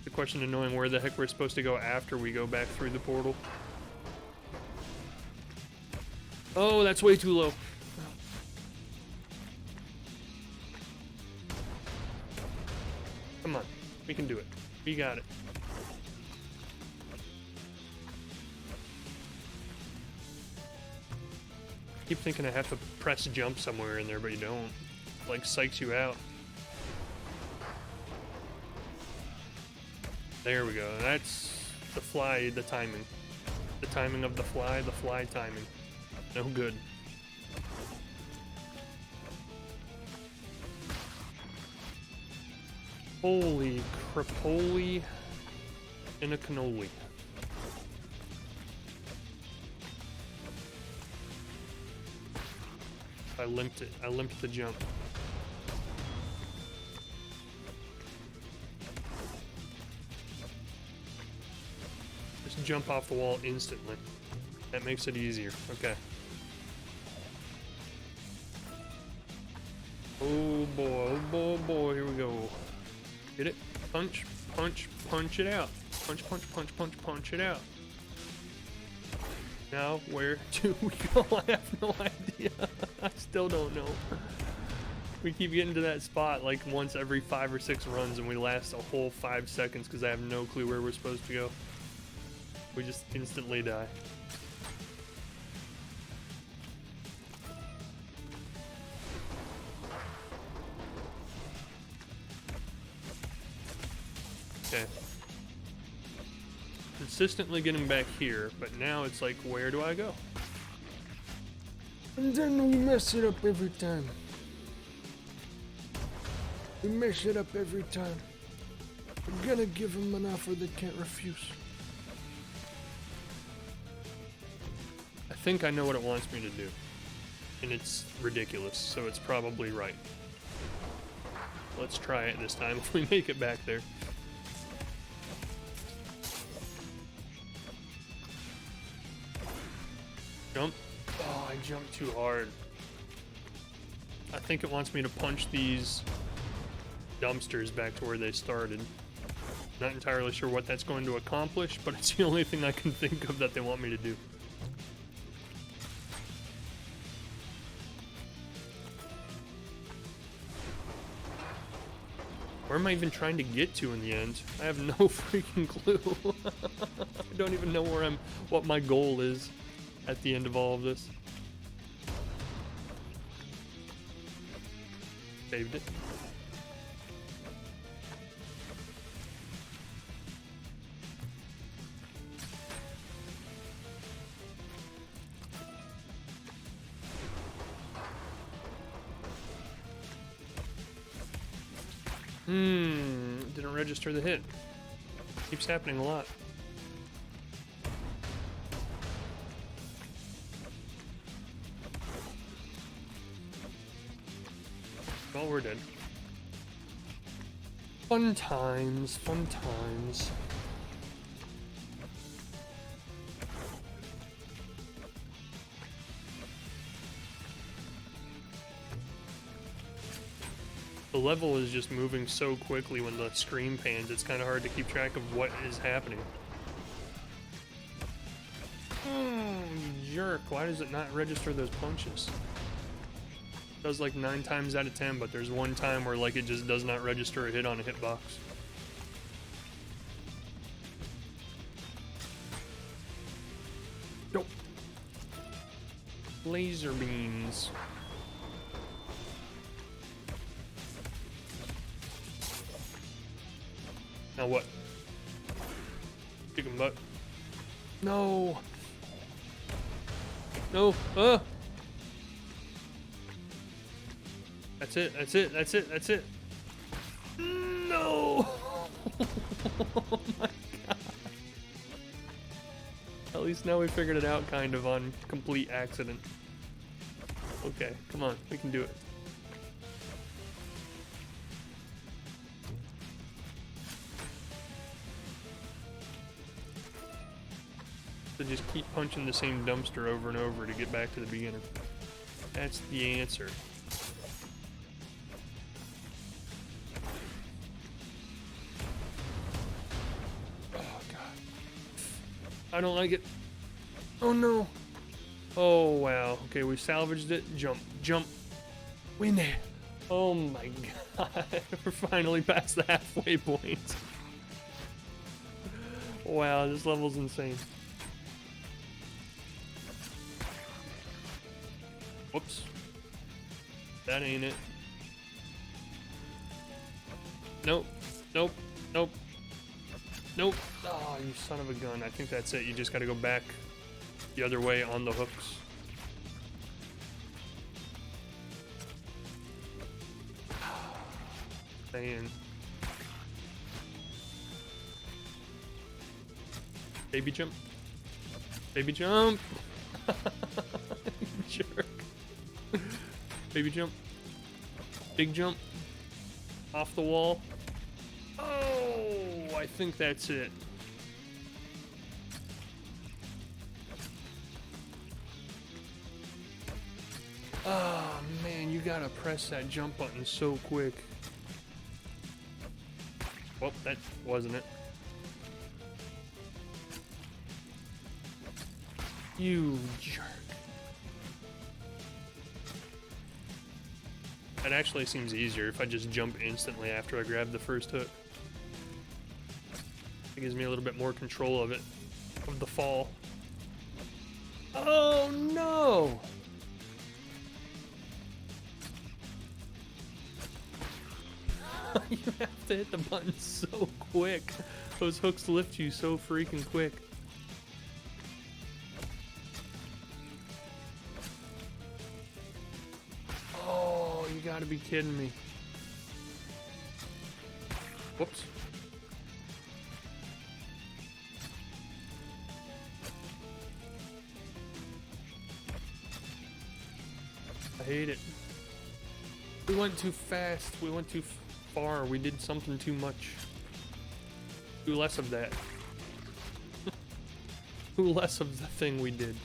The question of knowing where the heck we're supposed to go after we go back through the portal. Oh, that's way too low. Come on, we can do it. We got it. I keep thinking I have to press jump somewhere in there, but you don't. Like, psychs you out. There we go. That's the fly, the timing. The timing of the fly timing. No good. Holy crapoli in a cannoli. I limped it. I limped the jump. Just jump off the wall instantly. That makes it easier. Okay. Oh boy, oh boy, oh boy, here we go. Get it? Punch, punch, punch it out. Punch, punch, punch, punch, punch it out. Now, where do we go? I have no idea. I still don't know. We keep getting to that spot like once every 5 or 6 runs, and we last a whole 5 seconds because I have no clue where we're supposed to go. We just instantly die. Okay. Consistently getting back here, but now it's like, where do I go? And then we mess it up every time. We mess it up every time. We're gonna give them an offer they can't refuse. I think I know what it wants me to do. And it's ridiculous, so it's probably right. Let's try it this time if we make it back there. Jump. Oh, I jumped too hard. I think it wants me to punch these dumpsters back to where they started. Not entirely sure what that's going to accomplish, but it's the only thing I can think of that they want me to do. Where am I even trying to get to in the end? I have no freaking clue. I don't even know where what my goal is at the end of all of this. Saved it. Didn't register the hit. Keeps happening a lot. Well, we're dead. Fun times, fun times. The level is just moving so quickly when the screen pans, it's kind of hard to keep track of what is happening. You jerk, why does it not register those punches? It does like 9 times out of 10, but there's one time where like it just does not register a hit on a hitbox. Nope. Laser beams. Now what? Chicken butt. No. No. That's it. That's it. That's it. That's it. No. Oh my god. At least now we figured it out kind of on complete accident. Okay, come on. We can do it. So just keep punching the same dumpster over and over to get back to the beginning. That's the answer. Oh god. I don't like it. Oh no. Oh wow. Okay, we salvaged it. Jump. Jump. We made it. Oh my god. We're finally past the halfway point. Wow, this level's insane. Whoops. That ain't it. Nope. Nope. Nope. Nope. Oh, you son of a gun. I think that's it. You just gotta go back the other way on the hooks. Stay in. Baby jump. Baby jump. Jerk. Baby jump. Big jump. Off the wall. Oh, I think that's it. Oh man, you gotta press that jump button so quick. Well, that wasn't it. You jerk. That actually seems easier if I just jump instantly after I grab the first hook. It gives me a little bit more control of it, of the fall. Oh no! You have to hit the button so quick. Those hooks lift you so freaking quick. You gotta be kidding me. Whoops. I hate it. We went too fast. We went too far. We did something too much. Do less of that. Do less of the thing we did.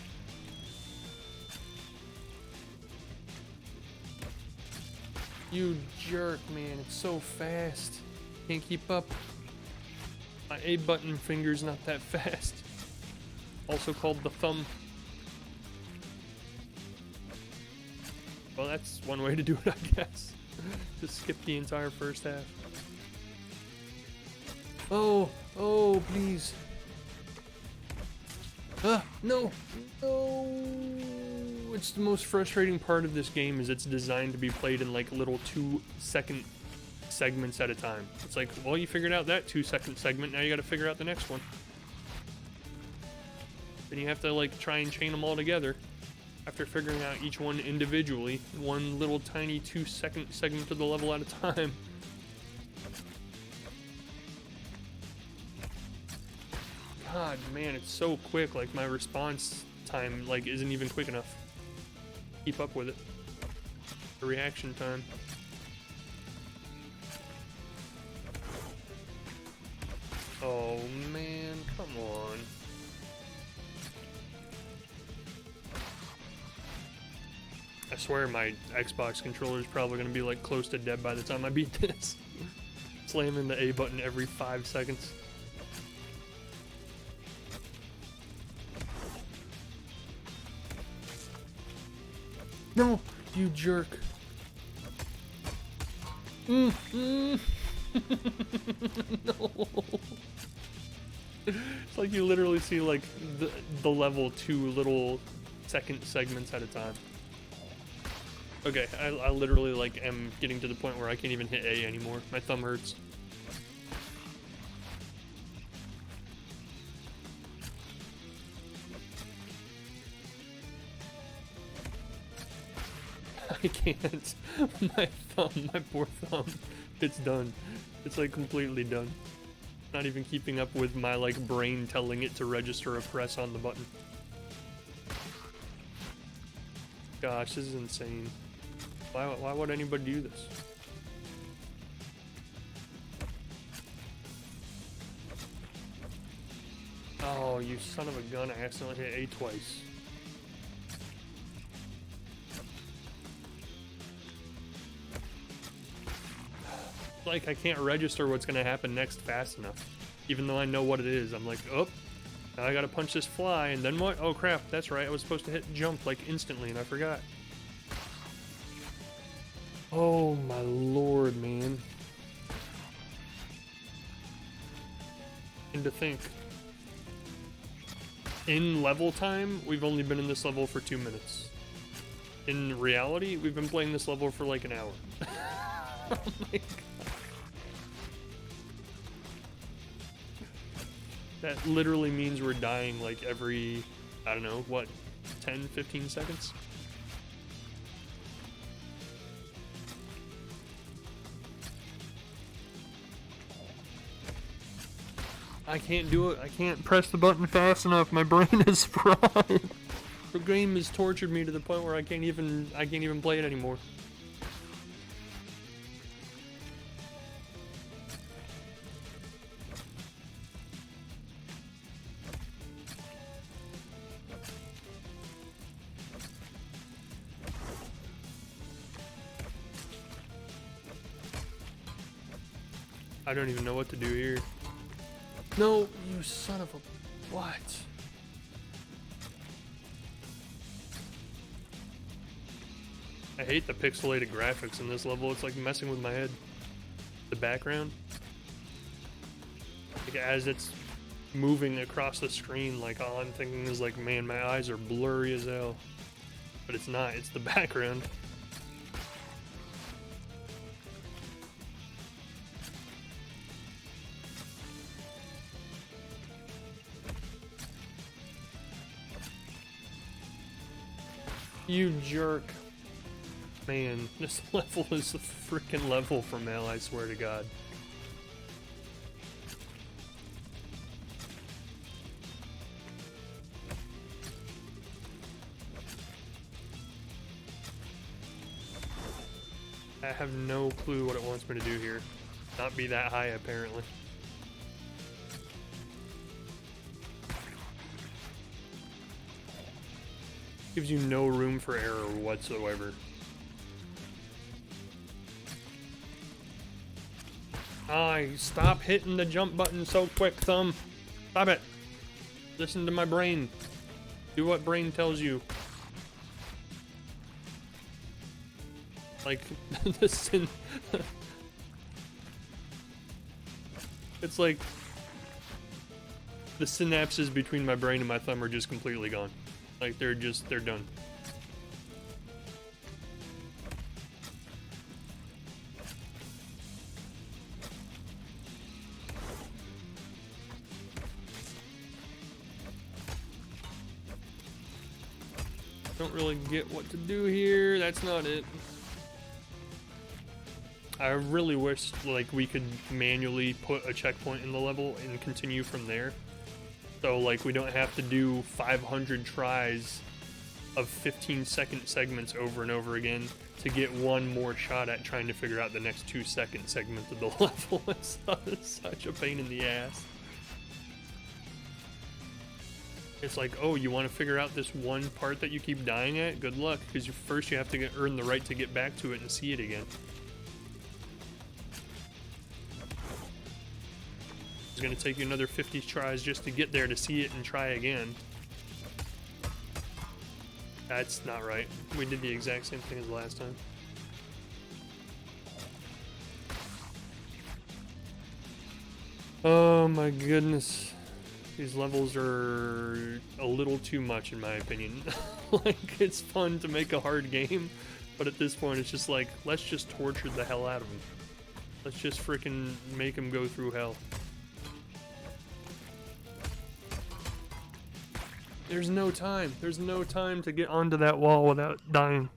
You jerk, man. It's so fast. Can't keep up. My A button finger's not that fast. Also called the thumb. Well, that's one way to do it, I guess. Just skip the entire first half. Oh, oh, please. No, no. It's the most frustrating part of this game is it's designed to be played in like little 2-second segments at a time. It's like, well, you figured out that 2-second segment, now you gotta figure out the next one. Then you have to like try and chain them all together after figuring out each one individually, one little tiny 2-second segment of the level at a time. God, man, it's so quick, like my response time like isn't even quick enough. Keep up with it. The reaction time. Oh man, come on. I swear my Xbox controller is probably gonna be like close to dead by the time I beat this. Slamming the A button every 5 seconds. No, you jerk. No. It's like you literally see like the level 2 little second segments at a time. Okay, I literally like am getting to the point where I can't even hit A anymore. My thumb hurts. I can't. My thumb, my poor thumb. It's done. It's like completely done. Not even keeping up with my like brain telling it to register a press on the button. Gosh, this is insane. Why would anybody do this? Oh, you son of a gun, I accidentally hit A twice. Like I can't register what's gonna happen next fast enough. Even though I know what it is. I'm like, oh, now I gotta punch this fly, and then what? Oh crap, that's right, I was supposed to hit jump like instantly and I forgot. Oh my lord, man. And to think, in level time, we've only been in this level for 2 minutes. In reality, we've been playing this level for like an hour. Oh my god. That literally means we're dying like every, I don't know, what, 10, 15 seconds? I can't do it. I can't press the button fast enough. My brain is fried. The game has tortured me to the point where I can't even play it anymore. I don't even know what to do here. No, you son of a... What? I hate the pixelated graphics in this level. It's like messing with my head. The background. Like as it's moving across the screen, like all I'm thinking is like, man, my eyes are blurry as hell. But it's not, it's the background. You jerk. Man, this level is a freaking level from hell, I swear to God. I have no clue what it wants me to do here. Not be that high, apparently. Gives you no room for error whatsoever. Stop hitting the jump button so quick, thumb. Stop it. Listen to my brain. Do what brain tells you. Like, listen. It's like the synapses between my brain and my thumb are just completely gone. Like, they're done. Don't really get what to do here. That's not it. I really wish, like, we could manually put a checkpoint in the level and continue from there. So, like, we don't have to do 500 tries of 15-second segments over and over again to get one more shot at trying to figure out the next 2-second segment of the level. It's such a pain in the ass. It's like, oh, you want to figure out this one part that you keep dying at? Good luck, because first you have to earn the right to get back to it and see it again. It's going to take you another 50 tries just to get there to see it and try again. That's not right. We did the exact same thing as last time. Oh my goodness. These levels are a little too much in my opinion. Like, it's fun to make a hard game, but at this point it's just like, let's just torture the hell out of them. Let's just freaking make them go through hell. There's no time. There's no time to get onto that wall without dying.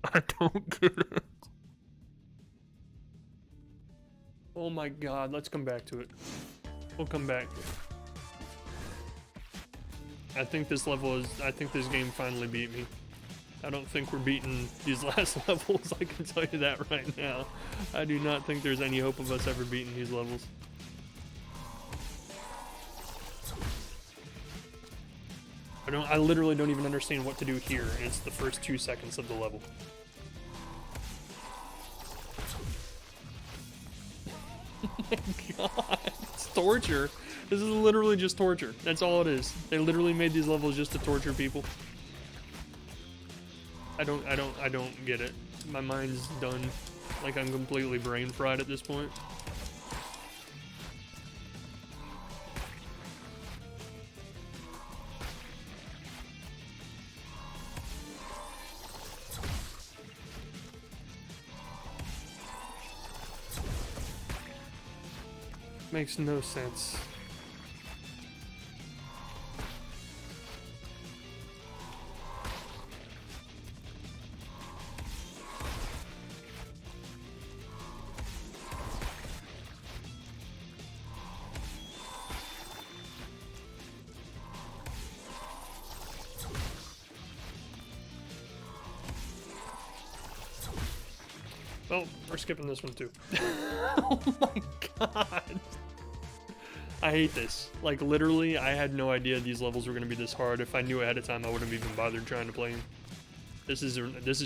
I don't get it. Oh my god, let's come back to it. We'll come back. I think this game finally beat me. I don't think we're beating these last levels, I can tell you that right now. I do not think there's any hope of us ever beating these levels. I literally don't even understand what to do here, and it's the first 2 seconds of the level. Oh my god, it's torture. This is literally just torture. That's all it is. They literally made these levels just to torture people. I don't get it. My mind's done. Like, I'm completely brain fried at this point. Makes no sense. Well, we're skipping this one too. Oh my god. I hate this. Like, literally, I had no idea these levels were going to be this hard. If I knew ahead of time, I wouldn't have even bothered trying to play them. This is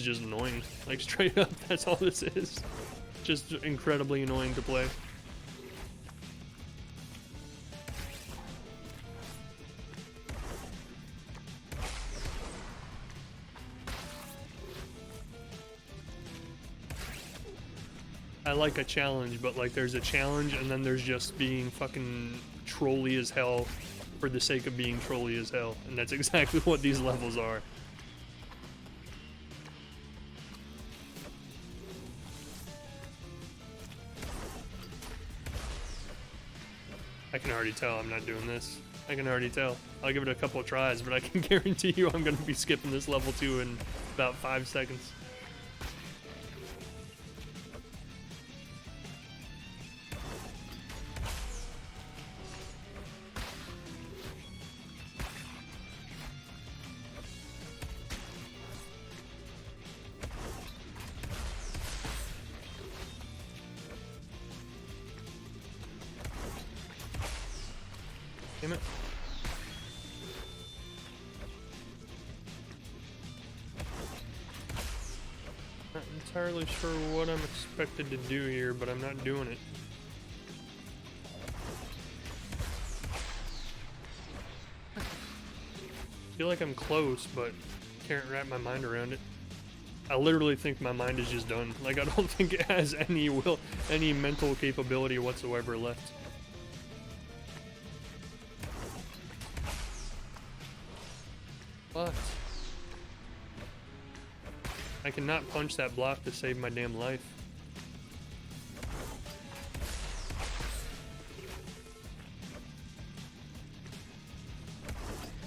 just annoying. Like, straight up, that's all this is. Just incredibly annoying to play. I like a challenge, but like, there's a challenge and then there's just being fucking trolly as hell for the sake of being trolly as hell, and that's exactly what these levels are. I can already tell I'm not doing this. I can already tell. I'll give it a couple of tries, but I can guarantee you I'm going to be skipping this level 2 in about 5 seconds. Damn it. Not entirely sure what I'm expected to do here, but I'm not doing it. I feel like I'm close, but can't wrap my mind around it. I literally think my mind is just done. Like, I don't think it has any mental capability whatsoever left. What? I cannot punch that block to save my damn life.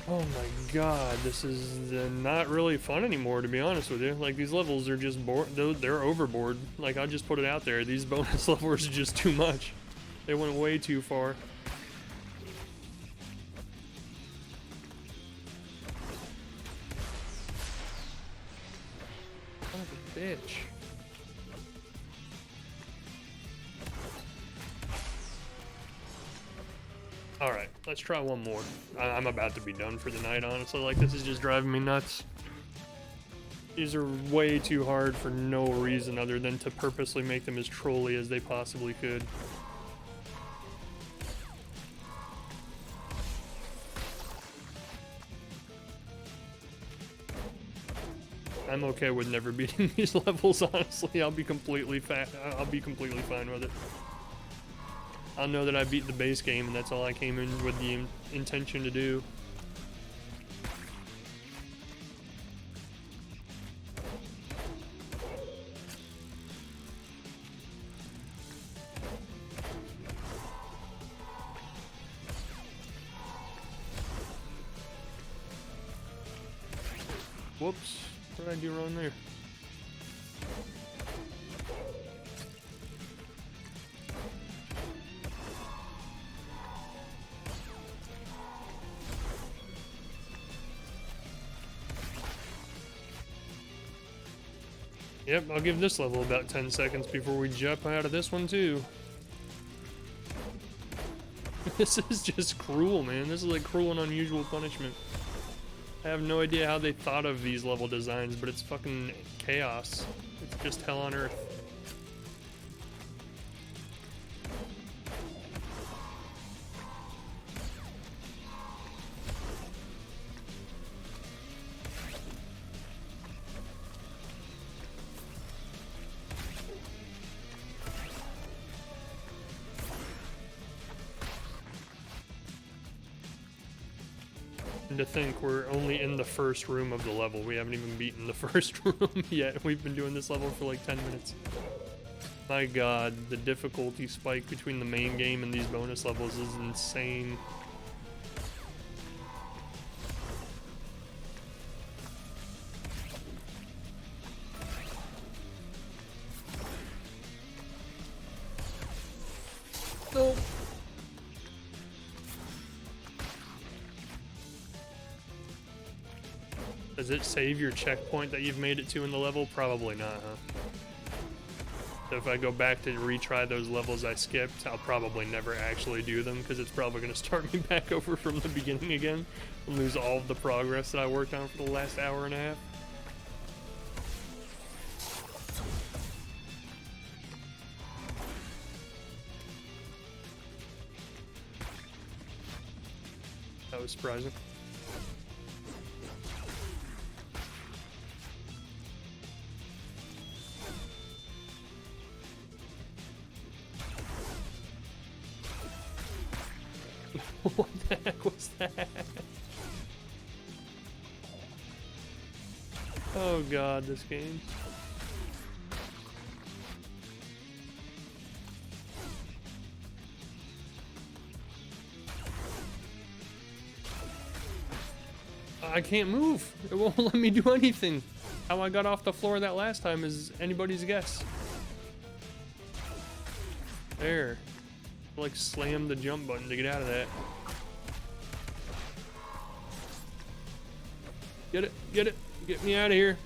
Oh my god, this is not really fun anymore, to be honest with you. Like, these levels are just they're overboard. Like, I'll just put it out there. These bonus levels are just too much. They went way too far. Son of a bitch. Alright, Let's try one more. I'm about to be done for the night, honestly. Like, this is just driving me nuts. These are way too hard for no reason other than to purposely make them as trolly as they possibly could. I'm okay with never beating these levels, honestly. I'll be completely fine with it. I'll know that I beat the base game, and that's all I came in with the intention to do. Whoops, what did I do wrong there? Yep, I'll give this level about 10 seconds before we jump out of this one too. This is just cruel, man. This is like cruel and unusual punishment. I have no idea how they thought of these level designs, but it's fucking chaos. It's just hell on earth. To think we're only in the first room of the level. We haven't even beaten the first room yet. We've been doing this level for like 10 minutes. My god, the difficulty spike between the main game and these bonus levels is insane. No. Does it save your checkpoint that you've made it to in the level? Probably not, huh? So if I go back to retry those levels I skipped, I'll probably never actually do them because it's probably going to start me back over from the beginning again and lose all of the progress that I worked on for the last hour and a half. That was surprising. What the heck was that? Oh god, this game. I can't move. It won't let me do anything. How I got off the floor that last time is anybody's guess. There. Like slam the jump button to get out of that. Get it, get me out of here.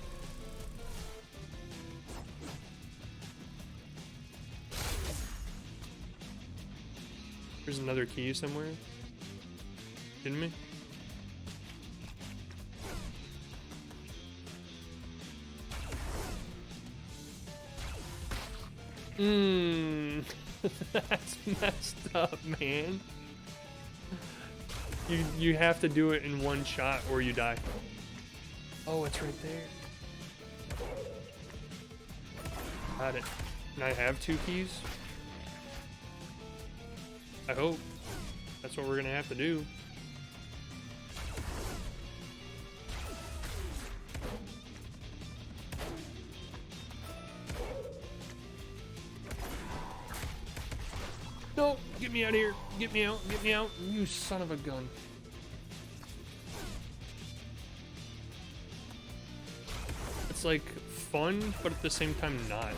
There's another key somewhere. Kidding me? That's messed up, man. You have to do it in one shot or you die. Oh, it's right there. Got it. Can I have 2 keys? I hope. That's what we're gonna have to do. No, get me out of here. Get me out, you son of a gun. It's like fun, but at the same time not.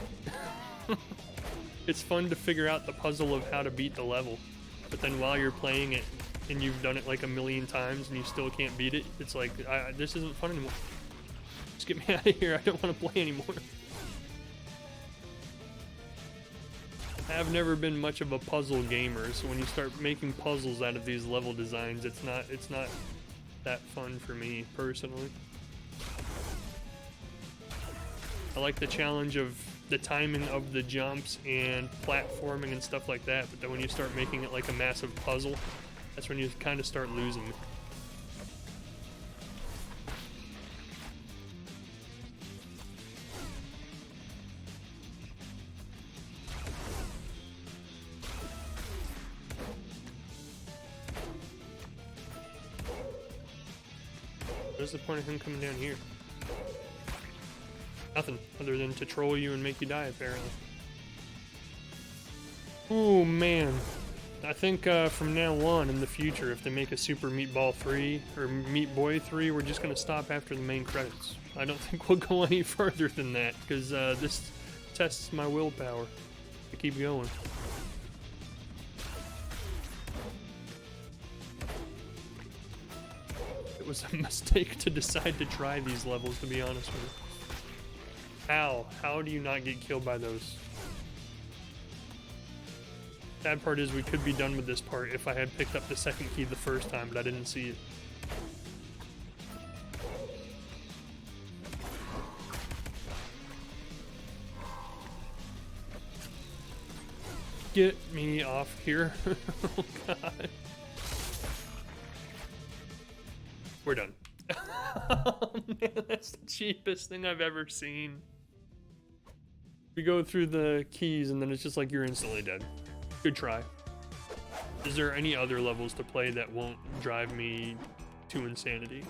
It's fun to figure out the puzzle of how to beat the level, but then while you're playing it and you've done it like a million times and you still can't beat it, it's like, this isn't fun anymore. Just get me out of here, I don't want to play anymore. I've never been much of a puzzle gamer, so when you start making puzzles out of these level designs, it's not that fun for me personally. I like the challenge of the timing of the jumps and platforming and stuff like that, but then when you start making it like a massive puzzle, that's when you kind of start losing me. What's the point of him coming down here? Nothing, other than to troll you and make you die, apparently. Oh man. I think from now on in the future, if they make a Super Meat Ball 3 or Meat Boy 3, we're just going to stop after the main credits. I don't think we'll go any further than that, because this tests my willpower to keep going. It was a mistake to decide to try these levels, to be honest with you. How do you not get killed by those? Sad part is we could be done with this part if I had picked up the second key the first time, but I didn't see it. Get me off here. Oh god. We're done. Oh man, that's the cheapest thing I've ever seen. We go through the keys and then it's just like you're instantly dead. Good try. Is there any other levels to play that won't drive me to insanity?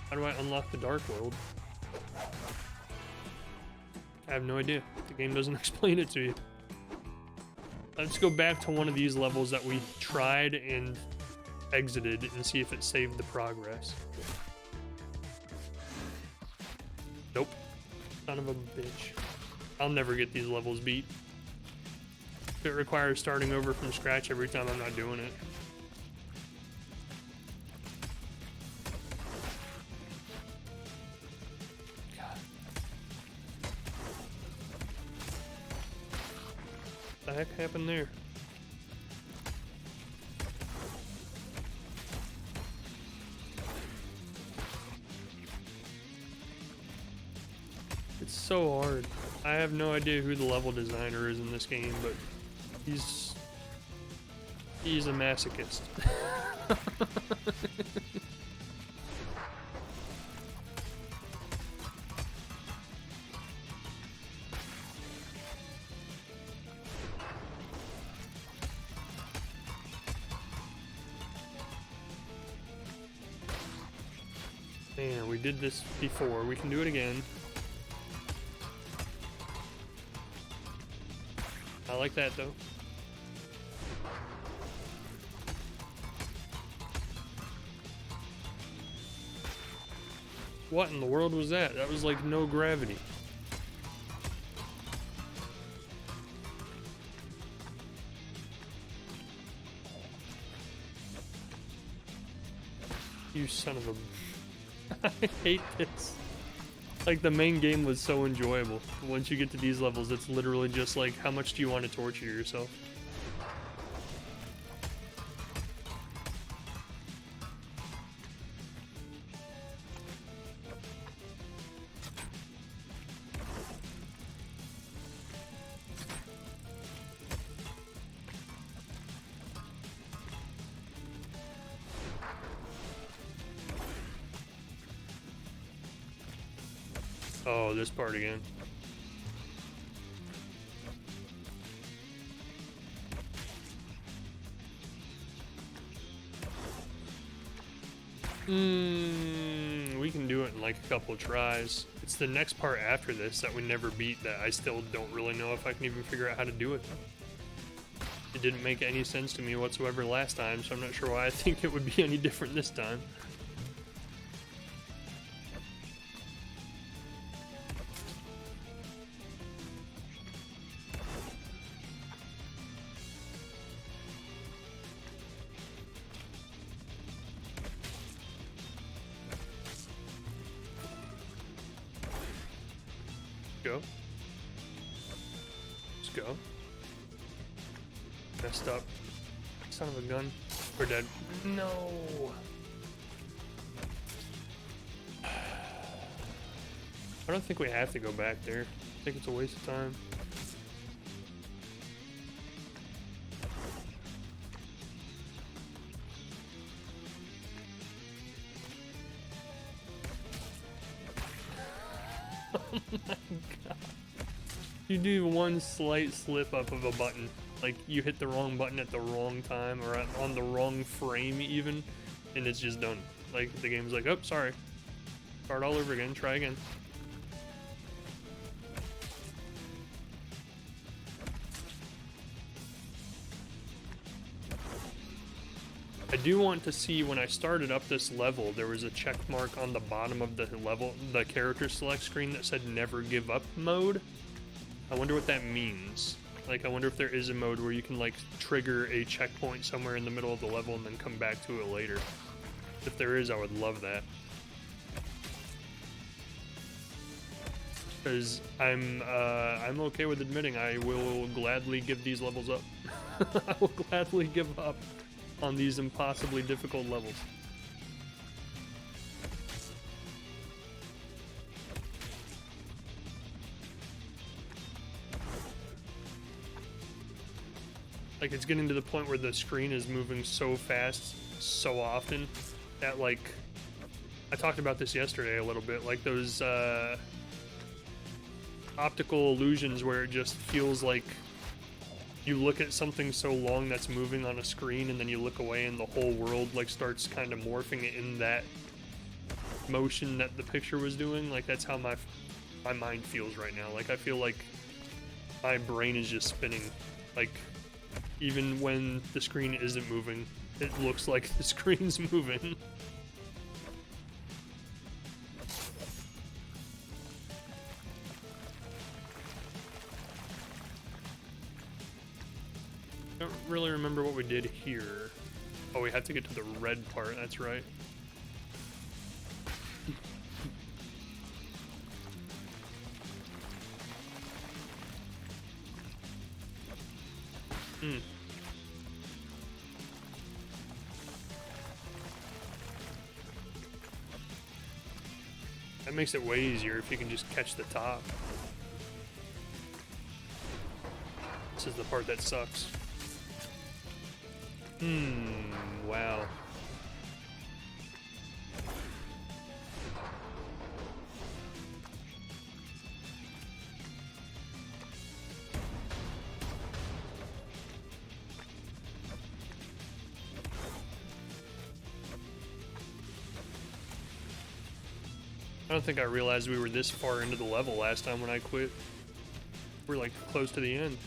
How do I unlock the Dark World? I have no idea. The game doesn't explain it to you. Let's go back to one of these levels that we tried and exited and see if it saved the progress. Nope. Son of a bitch. I'll never get these levels beat. If it requires starting over from scratch every time, I'm not doing it. What the heck happened there? It's so hard. I have no idea who the level designer is in this game, but he's a masochist. Man, we did this before. We can do it again. I like that though. What in the world was that? That was like no gravity. You son of a... I hate this. Like, the main game was so enjoyable. Once you get to these levels, it's literally just like, how much do you want to torture yourself? Oh, this part again. We can do it in like a couple tries. It's the next part after this that we never beat that I still don't really know if I can even figure out how to do it. It didn't make any sense to me whatsoever last time, so I'm not sure why I think it would be any different this time. go. Let's go. Messed up. Son of a gun. We're dead. No. I don't think we have to go back there. I think it's a waste of time. Oh my god. You do one slight slip up of a button, like you hit the wrong button at the wrong time or on the wrong frame even, and it's just done. Like the game's like, oh, sorry. Start all over again, try again. I do want to see, when I started up this level, there was a check mark on the bottom of the level, the character select screen that said never give up mode. I wonder what that means. Like, I wonder if there is a mode where you can, like, trigger a checkpoint somewhere in the middle of the level and then come back to it later. If there is, I would love that. Because I'm okay with admitting I will gladly give these levels up. I will gladly give up on these impossibly difficult levels. Like, it's getting to the point where the screen is moving so fast so often that, like, I talked about this yesterday a little bit, like those optical illusions where it just feels like you look at something so long that's moving on a screen and then you look away and the whole world like starts kind of morphing in that motion that the picture was doing. Like, that's how my mind feels right now. Like, I feel like my brain is just spinning. Like, even when the screen isn't moving, it looks like the screen's moving. I don't really remember what we did here. Oh, we had to get to the red part, that's right. That makes it way easier if you can just catch the top. This is the part that sucks. Wow. I don't think I realized we were this far into the level last time when I quit. We're like close to the end.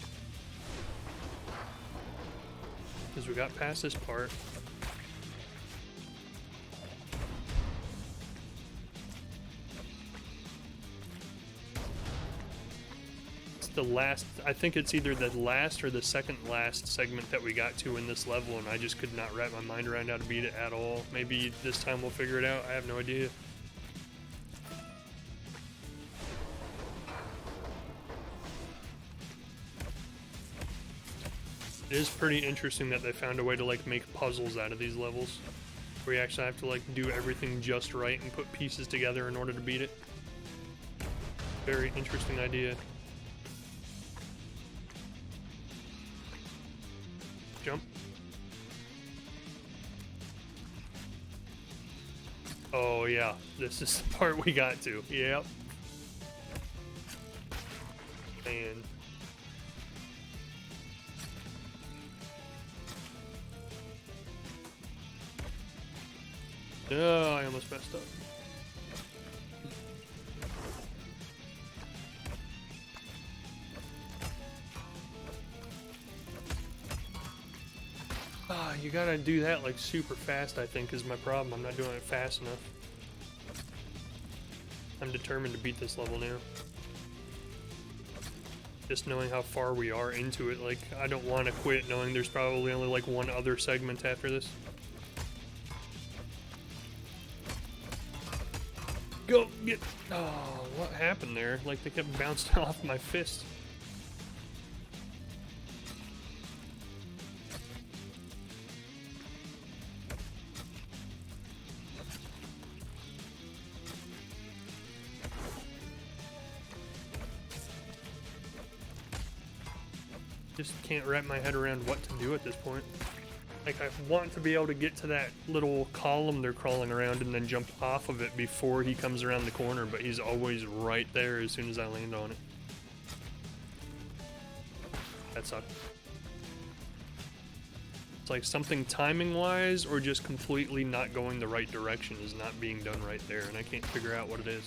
Because we got past this part. It's the last, I think it's either the last or the second last segment that we got to in this level, and I just could not wrap my mind around how to beat it at all. Maybe this time we'll figure it out. I have no idea. It is pretty interesting that they found a way to like make puzzles out of these levels, where you actually have to like do everything just right and put pieces together in order to beat it. Very interesting idea. Jump. Oh yeah, this is the part we got to. Yep. Man. Oh, I almost messed up. Ah, you gotta do that like super fast, I think, is my problem. I'm not doing it fast enough. I'm determined to beat this level now. Just knowing how far we are into it, like, I don't want to quit knowing there's probably only like one other segment after this. Go, get. Oh, what happened there? Like they kept bouncing off my fist. Just can't wrap my head around what to do at this point. Like, I want to be able to get to that little column they're crawling around and then jump off of it before he comes around the corner, but he's always right there as soon as I land on it. That sucked. It's like something timing-wise or just completely not going the right direction is not being done right there, and I can't figure out what it is.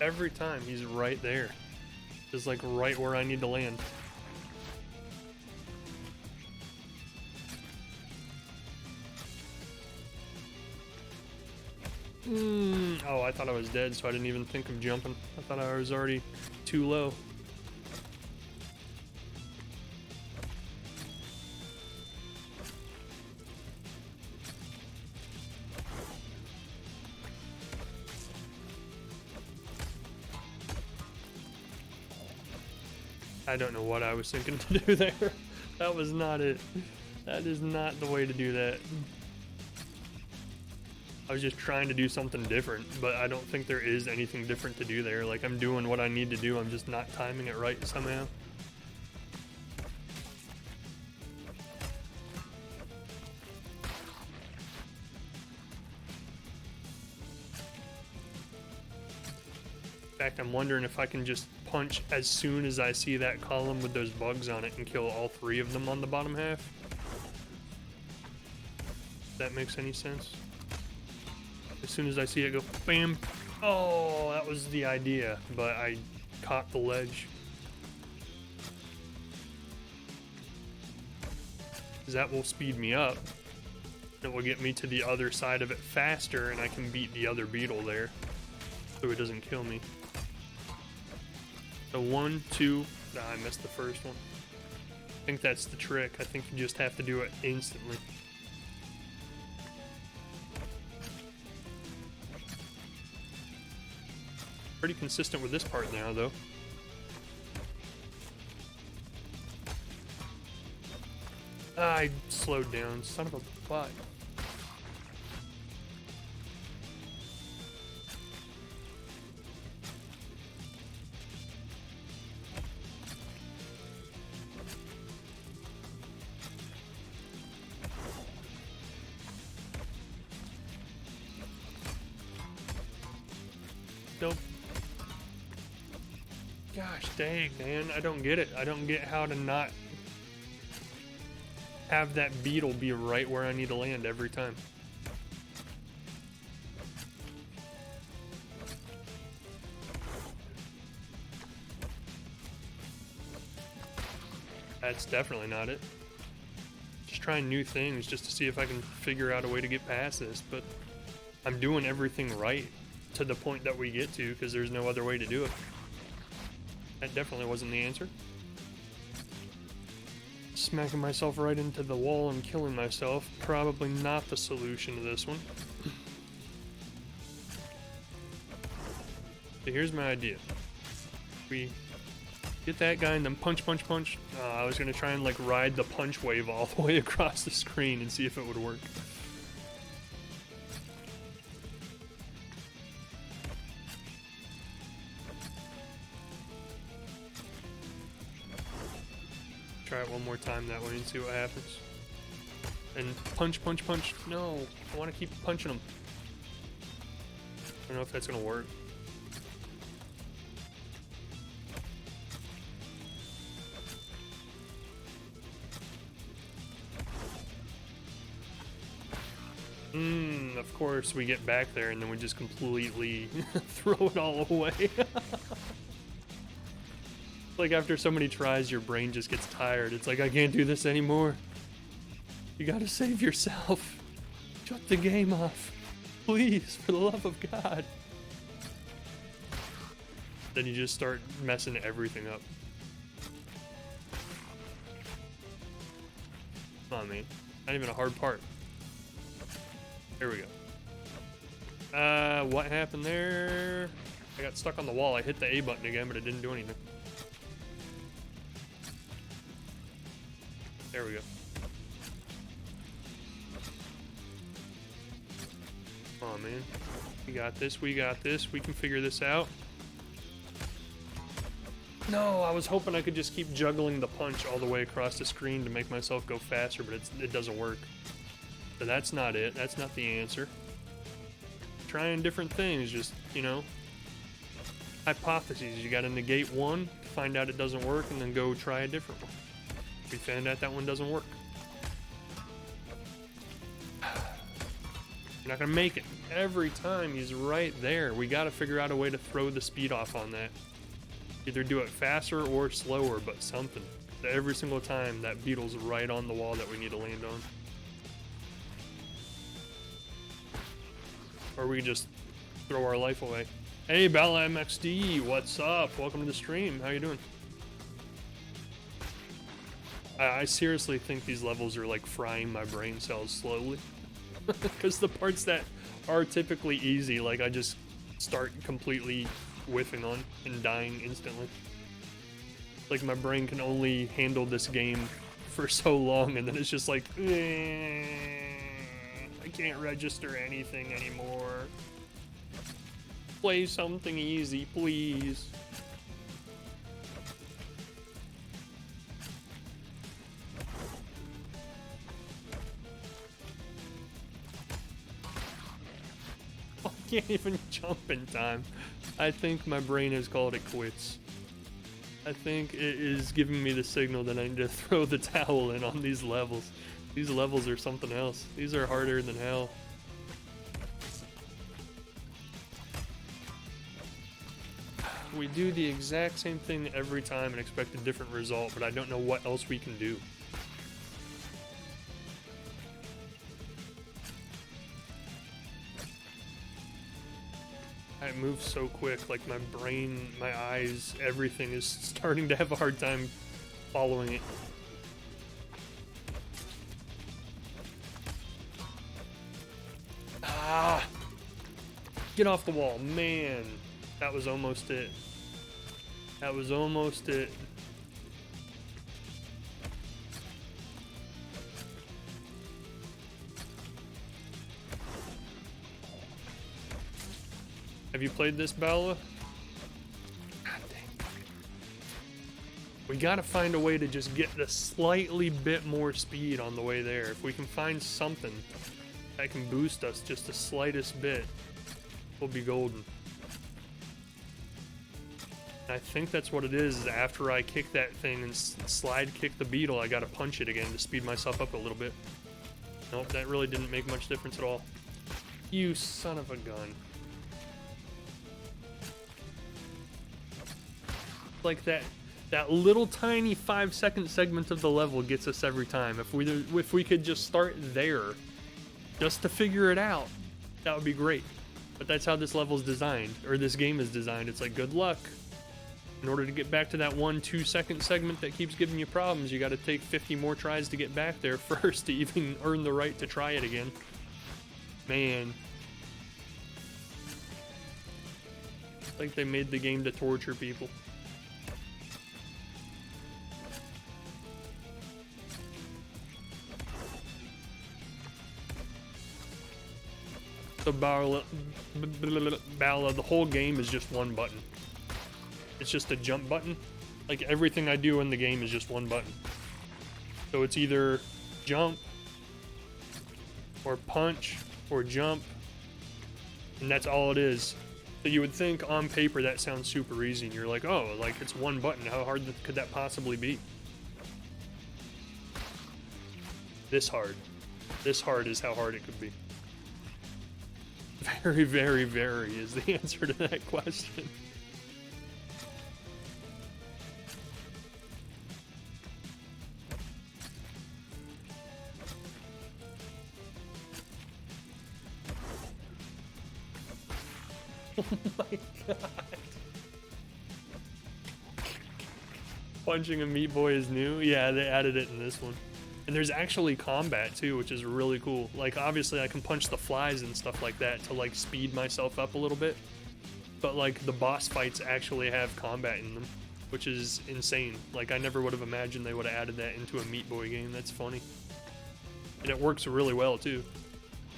Every time he's right there. Just like right where I need to land. Oh, I thought I was dead, so I didn't even think of jumping. I thought I was already too low. I don't know what I was thinking to do there. That was not it. That is not the way to do that. I was just trying to do something different, but I don't think there is anything different to do there. Like, I'm doing what I need to do, I'm just not timing it right somehow. In fact, I'm wondering if I can just punch as soon as I see that column with those bugs on it and kill all three of them on the bottom half. If that makes any sense. As soon as I see it go, bam. Oh, that was the idea, but I caught the ledge. Because that will speed me up. It will get me to the other side of it faster, and I can beat the other beetle there. So it doesn't kill me. So 1, 2, I missed the first one. I think that's the trick. I think you just have to do it instantly. Pretty consistent with this part now, though. I slowed down, son of a butt. Nope. Gosh dang, man. I don't get it. I don't get how to not have that beetle be right where I need to land every time. That's definitely not it. Just trying new things just to see if I can figure out a way to get past this, but I'm doing everything right to the point that we get to, because there's no other way to do it. That definitely wasn't the answer. Smacking myself right into the wall and killing myself, probably not the solution to this one. So here's my idea. We get that guy and then punch, punch, punch. I was gonna try and like ride the punch wave all the way across the screen and see if it would work. Try it one more time that way and see what happens. And punch, punch, punch. No, I want to keep punching them. I don't know if that's gonna work. Of course we get back there and then we just completely throw it all away. Like after so many tries, your brain just gets tired. It's like, I can't do this anymore. You gotta save yourself. Shut the game off. Please, for the love of God. Then you just start messing everything up. Come on, man. Not even a hard part. There we go. What happened there? I got stuck on the wall. I hit the A button again, but it didn't do anything. There we go. Come on, man. We got this. We got this. We can figure this out. No, I was hoping I could just keep juggling the punch all the way across the screen to make myself go faster, but it doesn't work. So that's not it. That's not the answer. Trying different things, just, you know, hypotheses. You gotta negate one, find out it doesn't work, and then go try a different one. We found out that one doesn't work. You're not gonna make it. Every time he's right there. We gotta figure out a way to throw the speed off on that. Either do it faster or slower, but something. Every single time that beetle's right on the wall that we need to land on. Or we just throw our life away. Hey, Bella MXD, what's up? Welcome to the stream. How you doing? I seriously think these levels are like frying my brain cells slowly. Because the parts that are typically easy, like I just start completely whiffing on and dying instantly. Like my brain can only handle this game for so long, and then it's just like, I can't register anything anymore. Play something easy, please. I can't even jump in time. I think my brain has called it quits. I think it is giving me the signal that I need to throw the towel in on these levels. These levels are something else. These are harder than hell. We do the exact same thing every time and expect a different result, but I don't know what else we can do. It moves so quick, like my brain, my eyes, everything is starting to have a hard time following it. Ah! Get off the wall, man. That was almost it. That was almost it. Have you played this, Bella? God dang. We gotta find a way to just get a slightly bit more speed on the way there. If we can find something that can boost us just the slightest bit, we'll be golden. And I think that's what it is after I kick that thing and slide kick the beetle, I gotta punch it again to speed myself up a little bit. Nope, that really didn't make much difference at all. You son of a gun. Like that little tiny 5-second segment of the level gets us every time. If we could just start there, just to figure it out, that would be great. But that's how this level's designed, or this game is designed. It's like, good luck. In order to get back to that 1-2 second segment that keeps giving you problems, you got to take 50 more tries to get back there first to even earn the right to try it again. Man. It's like they made the game to torture people. So Bala, the whole game is just one button. It's just a jump button. Like everything I do in the game is just one button. So it's either jump or punch or jump, and that's all it is. So you would think on paper that sounds super easy, and you're like, oh, like it's one button. How hard could that possibly be? This hard. This hard is how hard it could be. Very, very, very is the answer to that question. my god. Punching a Meat Boy is new? Yeah, they added it in this one. And there's actually combat too, which is really cool. Like, obviously I can punch the flies and stuff like that to like speed myself up a little bit. But like the boss fights actually have combat in them, which is insane. Like, I never would have imagined they would have added that into a Meat Boy game. That's funny. And it works really well too.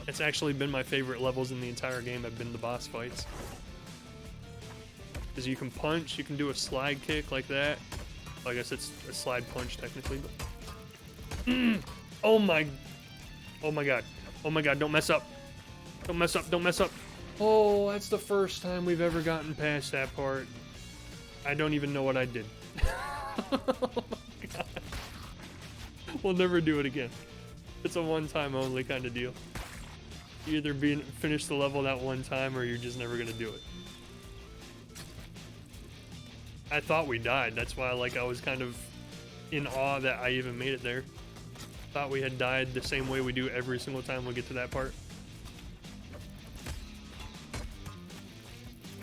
It's actually been my favorite levels in the entire game have been the boss fights. Because you can punch, you can do a slide kick like that. I guess it's a slide punch technically, but... Oh my god. Oh my god, don't mess up. Don't mess up, don't mess up. Oh, that's the first time we've ever gotten past that part. I don't even know what I did. Oh my god. We'll never do it again. It's a one-time only kind of deal. You either finish the level that one time or you're just never gonna do it. I thought we died. That's why like I was kind of in awe that I even made it there. Thought we had died the same way we do every single time we get to that part.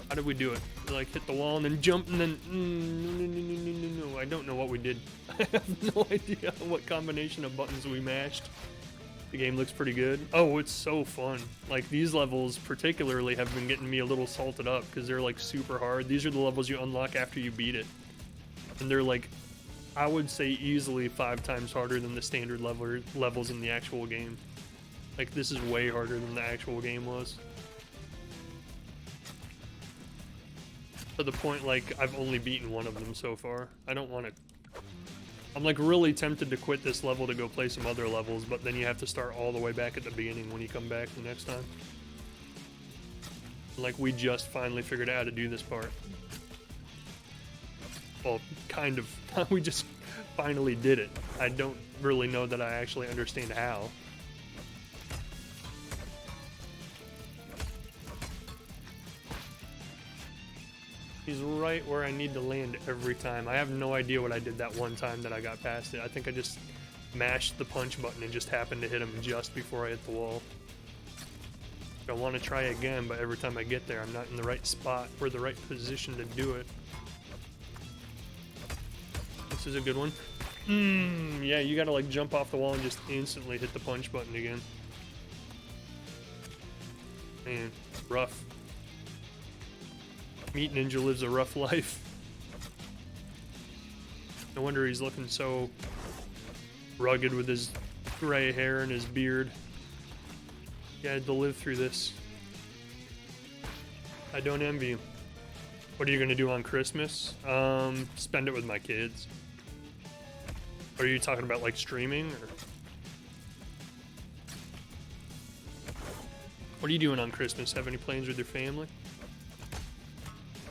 How did we do it? We, like, hit the wall and then jump and then... No, I don't know what we did. I have no idea what combination of buttons we mashed. The game looks pretty good. Oh, it's so fun. Like, these levels particularly have been getting me a little salted up because they're like super hard. These are the levels you unlock after you beat it. And they're like, I would say easily 5 times harder than the standard levels in the actual game. Like, this is way harder than the actual game was. To the point, like, I've only beaten one of them so far. I don't want to... I'm, like, really tempted to quit this level to go play some other levels, but then you have to start all the way back at the beginning when you come back the next time. Like, we just finally figured out how to do this part. Well, kind of. We just finally did it. I don't really know that I actually understand how. He's right where I need to land every time. I have no idea what I did that one time that I got past it. I think I just mashed the punch button and just happened to hit him just before I hit the wall. I want to try again, but every time I get there, I'm not in the right spot or the right position to do it. This is a good one. Yeah, you gotta like jump off the wall and just instantly hit the punch button again. Man, rough. Meat Ninja lives a rough life. No wonder he's looking so rugged with his gray hair and his beard. He had to live through this. I don't envy you. What are you gonna do on Christmas? Spend it with my kids. Are you talking about like streaming or? What are you doing on Christmas? Have any plans with your family?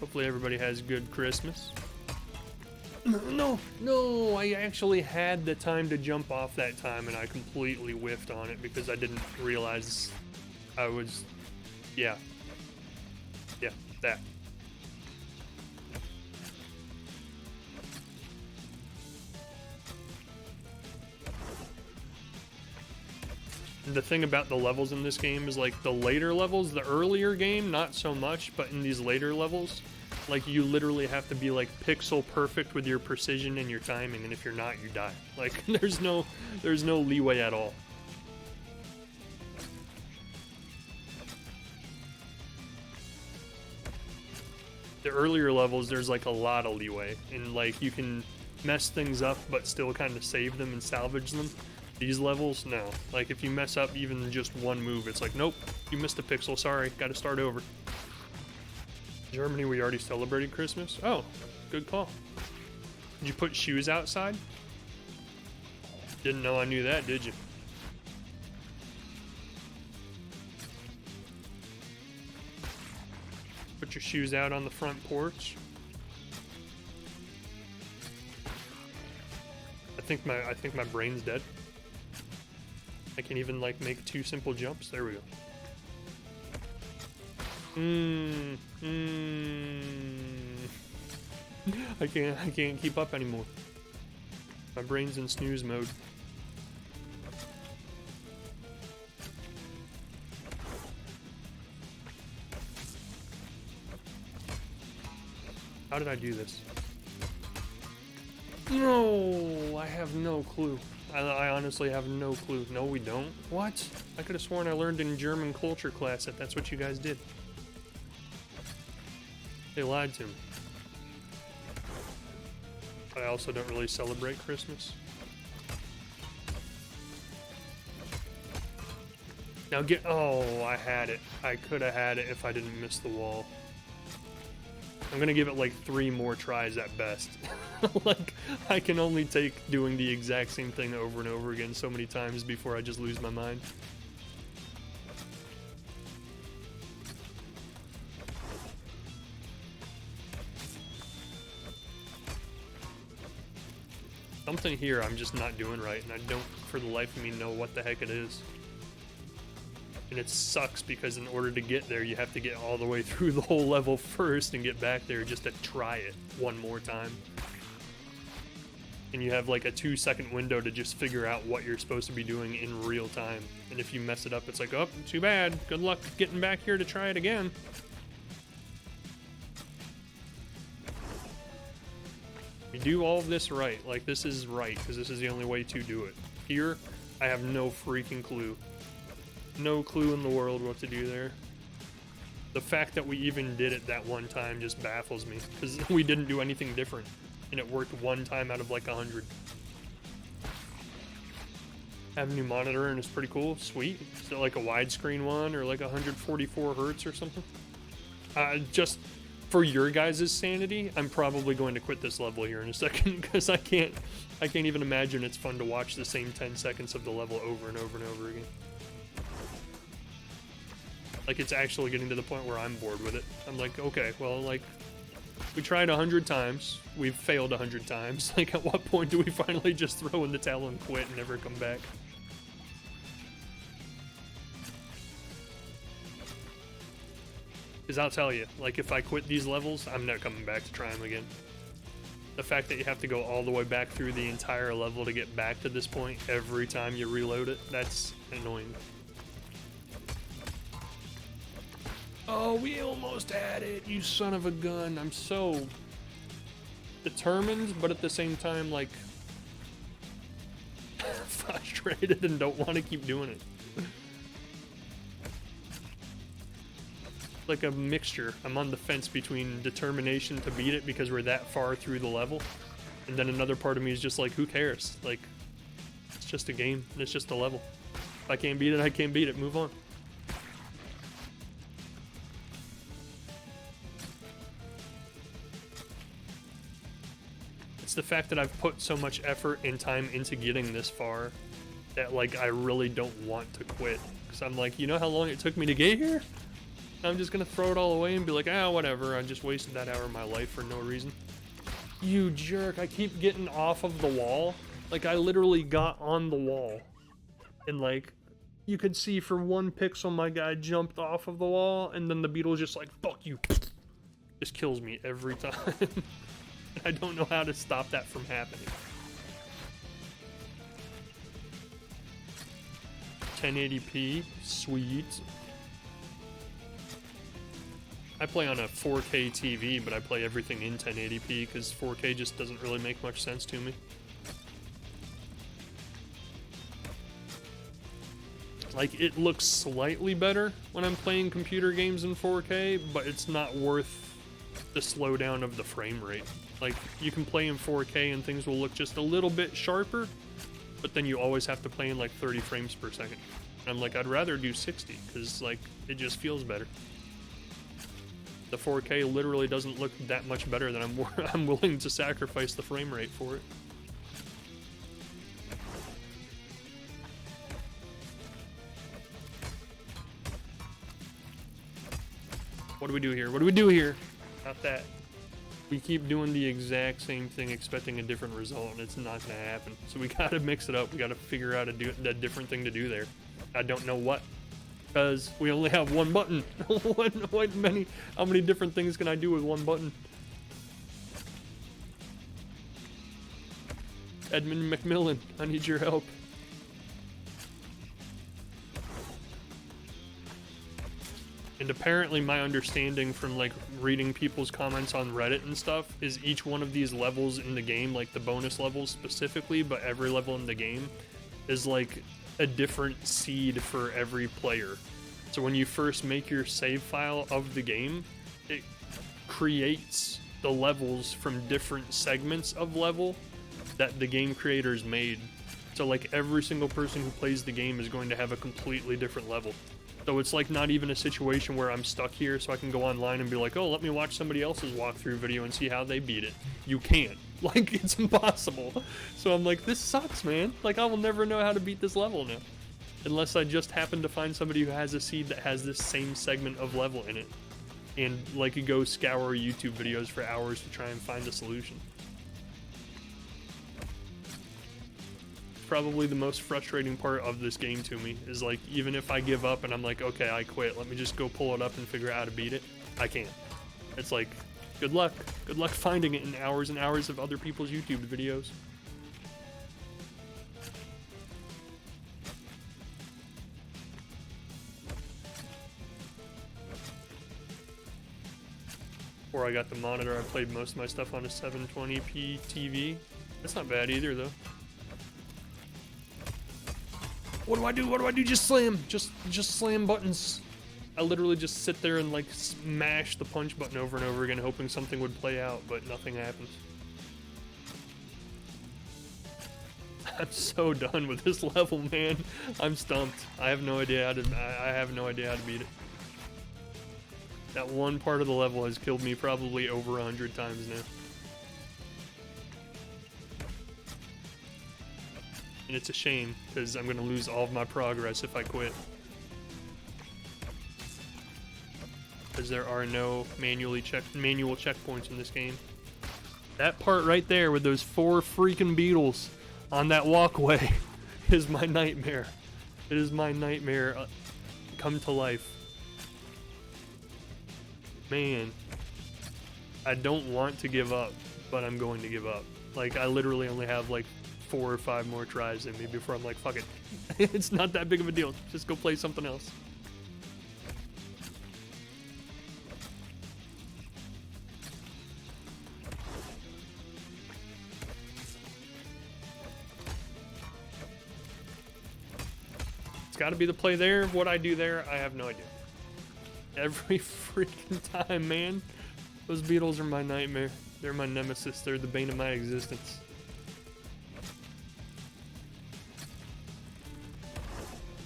Hopefully everybody has a good Christmas. No, I actually had the time to jump off that time and I completely whiffed on it because I didn't realize I was, yeah, that. The thing about the levels in this game is like the later levels, the earlier game, not so much, but in these later levels, like you literally have to be like pixel perfect with your precision and your timing, and if you're not, you die. Like there's no leeway at all. The earlier levels, there's like a lot of leeway, and like you can mess things up but still kind of save them and salvage them. These levels, no. Like, if you mess up even just one move, it's like, nope, you missed a pixel, sorry, gotta start over. Germany, we already celebrated Christmas? Oh, good call. Did you put shoes outside? Didn't know I knew that, did you? Put your shoes out on the front porch? I think my brain's dead. I can even like make 2 simple jumps. There we go. I can't keep up anymore. My brain's in snooze mode. How did I do this? No, I have no clue. I honestly have no clue. No, we don't. What? I could have sworn I learned in German culture class that that's what you guys did. They lied to me. But I also don't really celebrate Christmas. Now get... Oh, I had it. I could have had it if I didn't miss the wall. I'm gonna give it like 3 more tries at best. Like, I can only take doing the exact same thing over and over again so many times before I just lose my mind. Something here I'm just not doing right, and I don't for the life of me know what the heck it is. And it sucks because in order to get there, you have to get all the way through the whole level first and get back there just to try it one more time. And you have like a 2-second window to just figure out what you're supposed to be doing in real time. And if you mess it up, it's like, oh, too bad. Good luck getting back here to try it again. You do all of this right. Like, this is right, because this is the only way to do it. Here, I have no freaking clue. No clue in the world what to do there. The fact that we even did it that one time just baffles me, because we didn't do anything different, and it worked one time out of like 100. Have a new monitor and it's pretty cool. Sweet. Is it like a widescreen one or like 144 hertz or something? Just for your guys' sanity, I'm probably going to quit this level here in a second, because I can't even imagine it's fun to watch the same 10 seconds of the level over and over and over again. Like, it's actually getting to the point where I'm bored with it. I'm like, okay, well, like, we tried 100 times. We've failed 100 times. Like, at what point do we finally just throw in the towel and quit and never come back? Because I'll tell you, like, if I quit these levels, I'm not coming back to try them again. The fact that you have to go all the way back through the entire level to get back to this point every time you reload it, that's annoying. Oh, we almost had it, you son of a gun. I'm so determined, but at the same time, like, frustrated and don't want to keep doing it. Like a mixture. I'm on the fence between determination to beat it because we're that far through the level, and then another part of me is just like, who cares? Like, it's just a game, and it's just a level. If I can't beat it, I can't beat it. Move on. It's the fact that I've put so much effort and time into getting this far that, like, I really don't want to quit. Because I'm like, you know how long it took me to get here? I'm just gonna throw it all away and be like, ah, whatever, I just wasted that hour of my life for no reason. You jerk, I keep getting off of the wall. Like, I literally got on the wall. And, like, you could see for 1 pixel my guy jumped off of the wall, and then the beetle's just like, fuck you. Just kills me every time. I don't know how to stop that from happening. 1080p, sweet. I play on a 4K TV, but I play everything in 1080p because 4K just doesn't really make much sense to me. Like, it looks slightly better when I'm playing computer games in 4K, but it's not worth the slowdown of the frame rate. Like, you can play in 4K and things will look just a little bit sharper, but then you always have to play in like 30 frames per second. And I'm like, I'd rather do 60 because, like, it just feels better. The 4K literally doesn't look that much better than I'm willing to sacrifice the frame rate for it. What do we do here? What do we do here? Not that. We keep doing the exact same thing expecting a different result, and it's not gonna happen. So we gotta mix it up. We gotta figure out a different thing to do there. I don't know what. Because we only have one button. How many different things can I do with one button? Edmund McMillan, I need your help. And apparently my understanding from like reading people's comments on Reddit and stuff is each one of these levels in the game, like the bonus levels specifically, but every level in the game is like a different seed for every player. So when you first make your save file of the game, it creates the levels from different segments of level that the game creators made. So like every single person who plays the game is going to have a completely different level. So it's like not even a situation where I'm stuck here so I can go online and be like, oh, let me watch somebody else's walkthrough video and see how they beat it. You can't. Like, it's impossible. So I'm like, this sucks, man. Like, I will never know how to beat this level now. Unless I just happen to find somebody who has a seed that has this same segment of level in it. And, like, go scour YouTube videos for hours to try and find a solution. Probably the most frustrating part of this game to me is like, even if I give up and I'm like, okay, I quit, let me just go pull it up and figure out how to beat it, I can't. It's like, good luck finding it in hours and hours of other people's YouTube videos. Before I got the monitor, I played most of my stuff on a 720p TV. That's not bad either though. What do I do? What do I do? Just slam. Just slam buttons. I literally just sit there and like smash the punch button over and over again, hoping something would play out, but nothing happens. I'm so done with this level, man. I'm stumped. I have no idea how to. I have no idea how to beat it. That one part of the level has killed me probably over 100 times now. And it's a shame, because I'm going to lose all of my progress if I quit. Because there are no manual checkpoints in this game. That part right there with those 4 freaking beetles on that walkway is my nightmare. It is my nightmare come to life. Man, I don't want to give up, but I'm going to give up. Like, I literally only have like 4 or 5 more tries in me before I'm like, fuck it. It's not that big of a deal. Just go play something else. It's got to be the play there. What I do there, I have no idea. Every freaking time, man. Those beetles are my nightmare. They're my nemesis. They're the bane of my existence.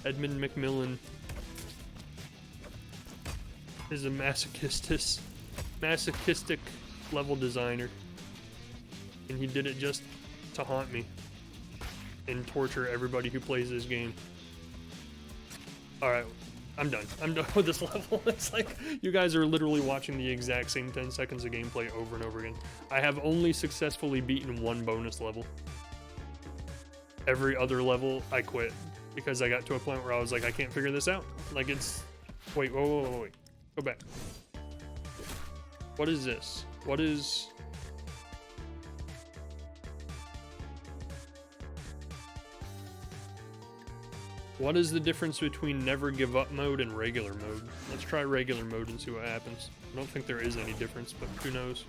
Edmund McMillan is a masochistic level designer, and he did it just to haunt me and torture everybody who plays this game. Alright, I'm done. I'm done with this level. It's like, you guys are literally watching the exact same 10 seconds of gameplay over and over again. I have only successfully beaten 1 bonus level. Every other level, I quit. Because I got to a point where I was like, I can't figure this out. Like, it's... Wait, wait. Go back. What is this? What is... What is the difference between never give up mode and regular mode? Let's try regular mode and see what happens. I don't think there is any difference, but who knows?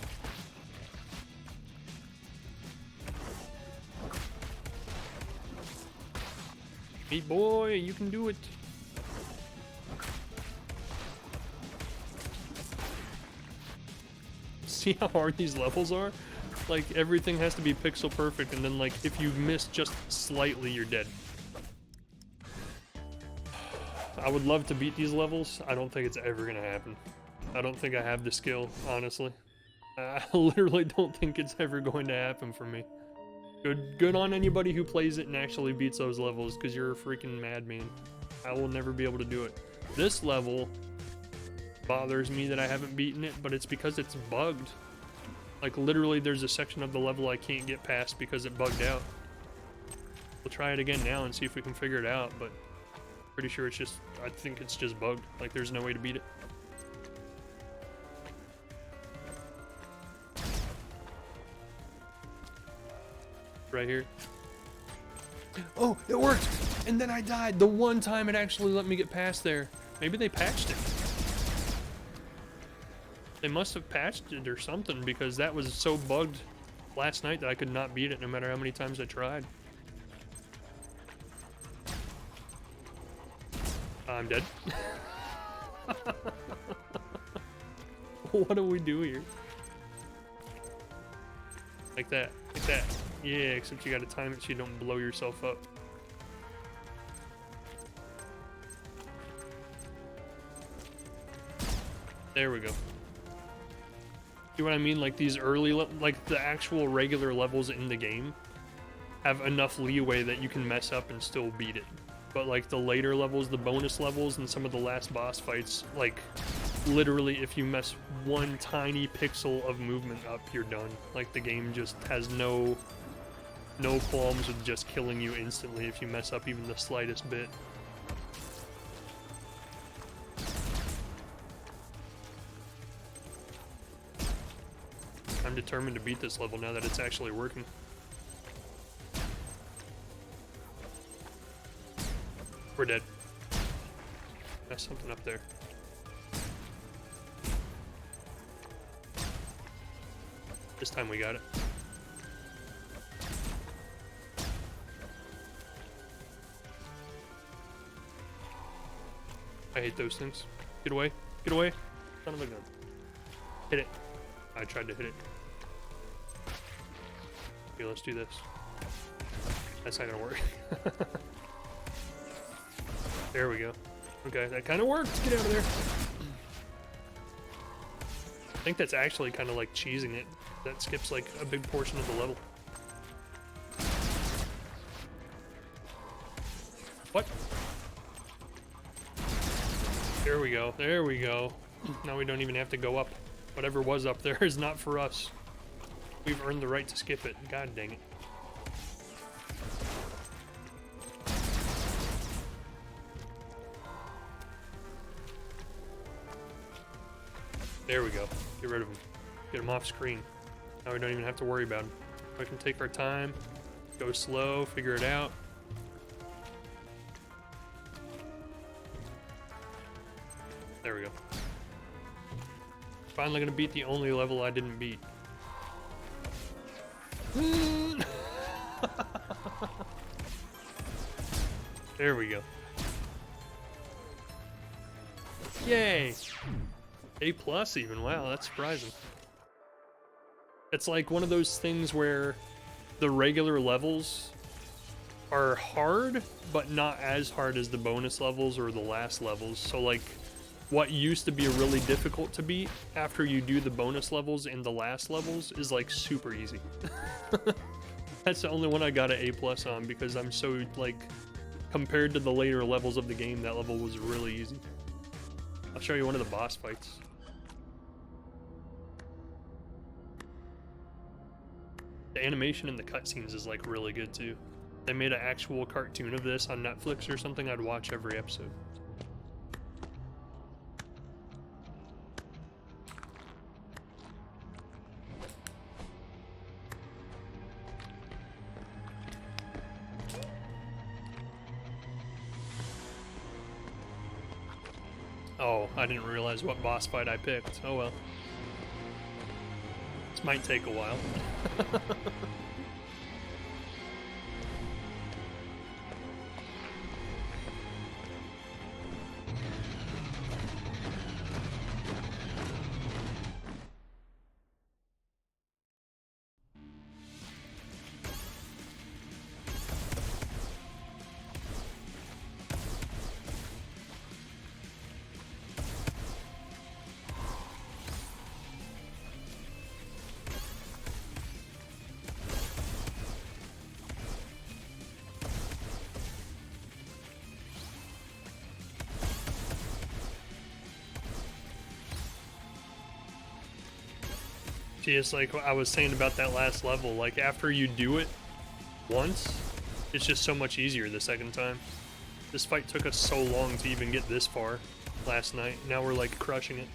Meat boy, you can do it. See how hard these levels are? Like, everything has to be pixel perfect, and then like, if you miss just slightly, you're dead. I would love to beat these levels. I don't think it's ever gonna happen. I don't think I have the skill, honestly. I literally don't think it's ever going to happen for me. Good on anybody who plays it and actually beats those levels, because you're a freaking madman. I will never be able to do it. This level bothers me that I haven't beaten it, but it's because it's bugged. Like, literally, there's a section of the level I can't get past because it bugged out. We'll try it again now and see if we can figure it out, but pretty sure it's just, I think it's just bugged. Like, there's no way to beat it. Right here. Oh, it worked! And then I died the one time it actually let me get past there. Maybe they patched it. They must have patched it or something, because that was so bugged last night that I could not beat it no matter how many times I tried. I'm dead. What do we do here? Like that. Like that. Yeah, except you gotta time it so you don't blow yourself up. There we go. See what I mean? Like these early, like the actual regular levels in the game have enough leeway that you can mess up and still beat it. But like the later levels, the bonus levels, and some of the last boss fights, like literally if you mess one tiny pixel of movement up, you're done. Like the game just has no qualms with just killing you instantly if you mess up even the slightest bit. I'm determined to beat this level now that it's actually working. We're dead. There's something up there. This time we got it. I hate those things. Get away. Get away. Son of a gun. Hit it. I tried to hit it. Okay, let's do this. That's not gonna work. There we go. Okay, that kind of worked. Get out of there. I think that's actually kind of like cheesing it. That skips like a big portion of the level. What? There we go. There we go. Now we don't even have to go up. Whatever was up there is not for us. We've earned the right to skip it. God dang it. There we go. Get rid of him. Get him off screen. Now we don't even have to worry about him. We can take our time, go slow, figure it out. There we go. Finally gonna beat the only level I didn't beat. There we go. Yay! A+ even, wow, that's surprising. It's like one of those things where the regular levels are hard, but not as hard as the bonus levels or the last levels. So like, what used to be really difficult to beat after you do the bonus levels and the last levels is like super easy. That's the only one I got an A+ on because I'm so like, compared to the later levels of the game, that level was really easy. I'll show you one of the boss fights. The animation in the cutscenes is like really good too. They made an actual cartoon of this on Netflix or something, I'd watch every episode. Oh, I didn't realize what boss fight I picked. Oh well. This might take a while. See, it's like what I was saying about that last level, like after you do it once, it's just so much easier the second time. This fight took us so long to even get this far last night. Now we're like crushing it.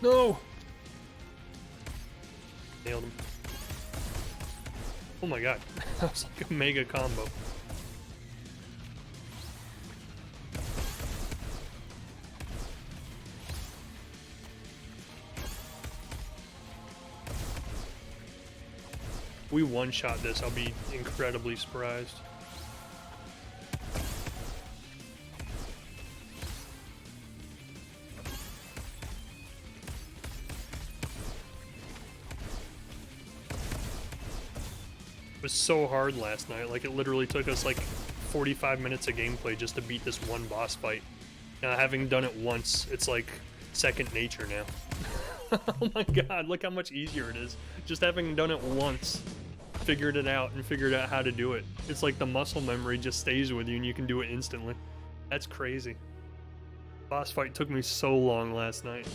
No! Nailed him. Oh my god, that was like a mega combo. We one-shot this, I'll be incredibly surprised. It was so hard last night, like it literally took us like 45 minutes of gameplay just to beat this one boss fight. Now having done it once, it's like second nature now. Oh my god, look how much easier it is. Just having done it once, figured it out and figured out how to do it. It's like the muscle memory just stays with you and you can do it instantly. That's crazy. Boss fight took me so long last night.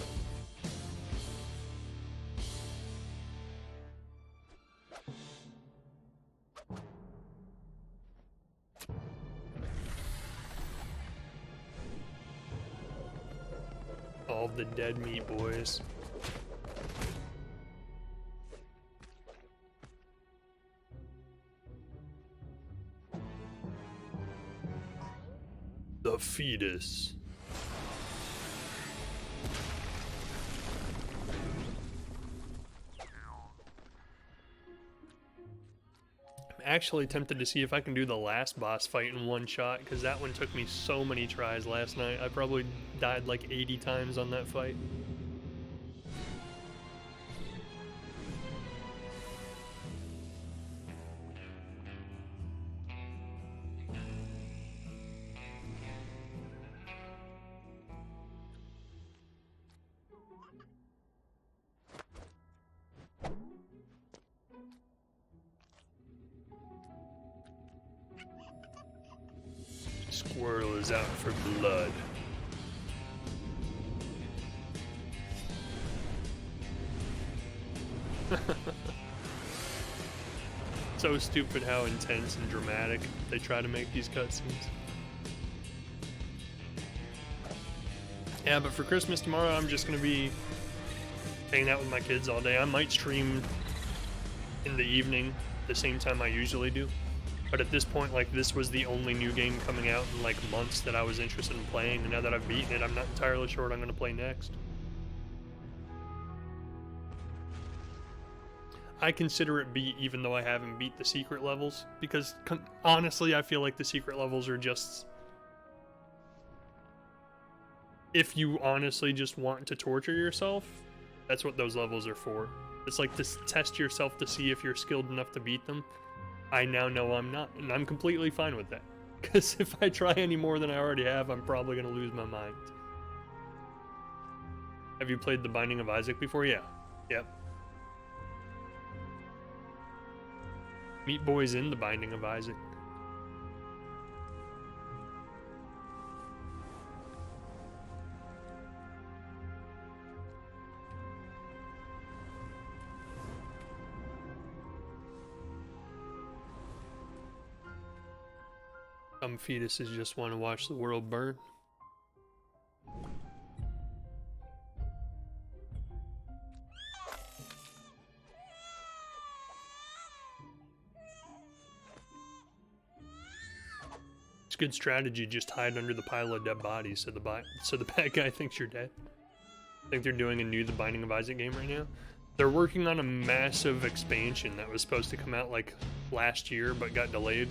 All the dead meat boys. The fetus. I'm actually tempted to see if I can do the last boss fight in one shot, because that one took me so many tries last night. I probably died like 80 times on that fight. Squirrel is out for blood. So stupid how intense and dramatic they try to make these cutscenes. Yeah, but for Christmas tomorrow, I'm just gonna be hanging out with my kids all day. I might stream in the evening, the same time I usually do. But at this point, like, this was the only new game coming out in like months that I was interested in playing, and now that I've beaten it, I'm not entirely sure what I'm gonna play next. I consider it beat even though I haven't beat the secret levels, because honestly I feel like the secret levels are just, if you honestly just want to torture yourself, that's what those levels are for. It's like to test yourself to see if you're skilled enough to beat them. I now know I'm not, and I'm completely fine with that, because if I try any more than I already have, I'm probably going to lose my mind. Have you played The Binding of Isaac before? Yeah. Yep. Meat Boy's in The Binding of Isaac. Some fetuses just want to watch the world burn. It's good strategy, just hide under the pile of dead bodies so the bad guy thinks you're dead. I think they're doing a new The Binding of Isaac game right now. They're working on a massive expansion that was supposed to come out like last year but got delayed.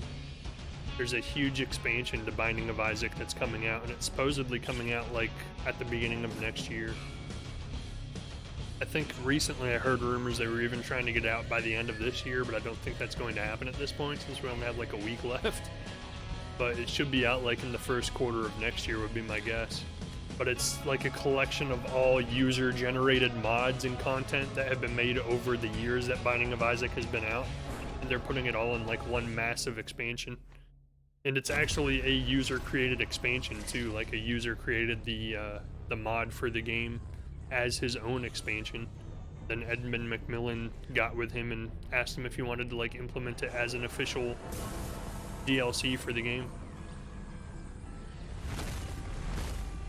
There's a huge expansion to Binding of Isaac that's coming out, and it's supposedly coming out like at the beginning of next year. I think recently I heard rumors they were even trying to get it out by the end of this year, but I don't think that's going to happen at this point since we only have like a week left. But it should be out like in the first quarter of next year would be my guess. But it's like a collection of all user-generated mods and content that have been made over the years that Binding of Isaac has been out, and they're putting it all in like one massive expansion. And it's actually a user-created expansion too. Like a user created the mod for the game as his own expansion. Then Edmund McMillan got with him and asked him if he wanted to like implement it as an official DLC for the game.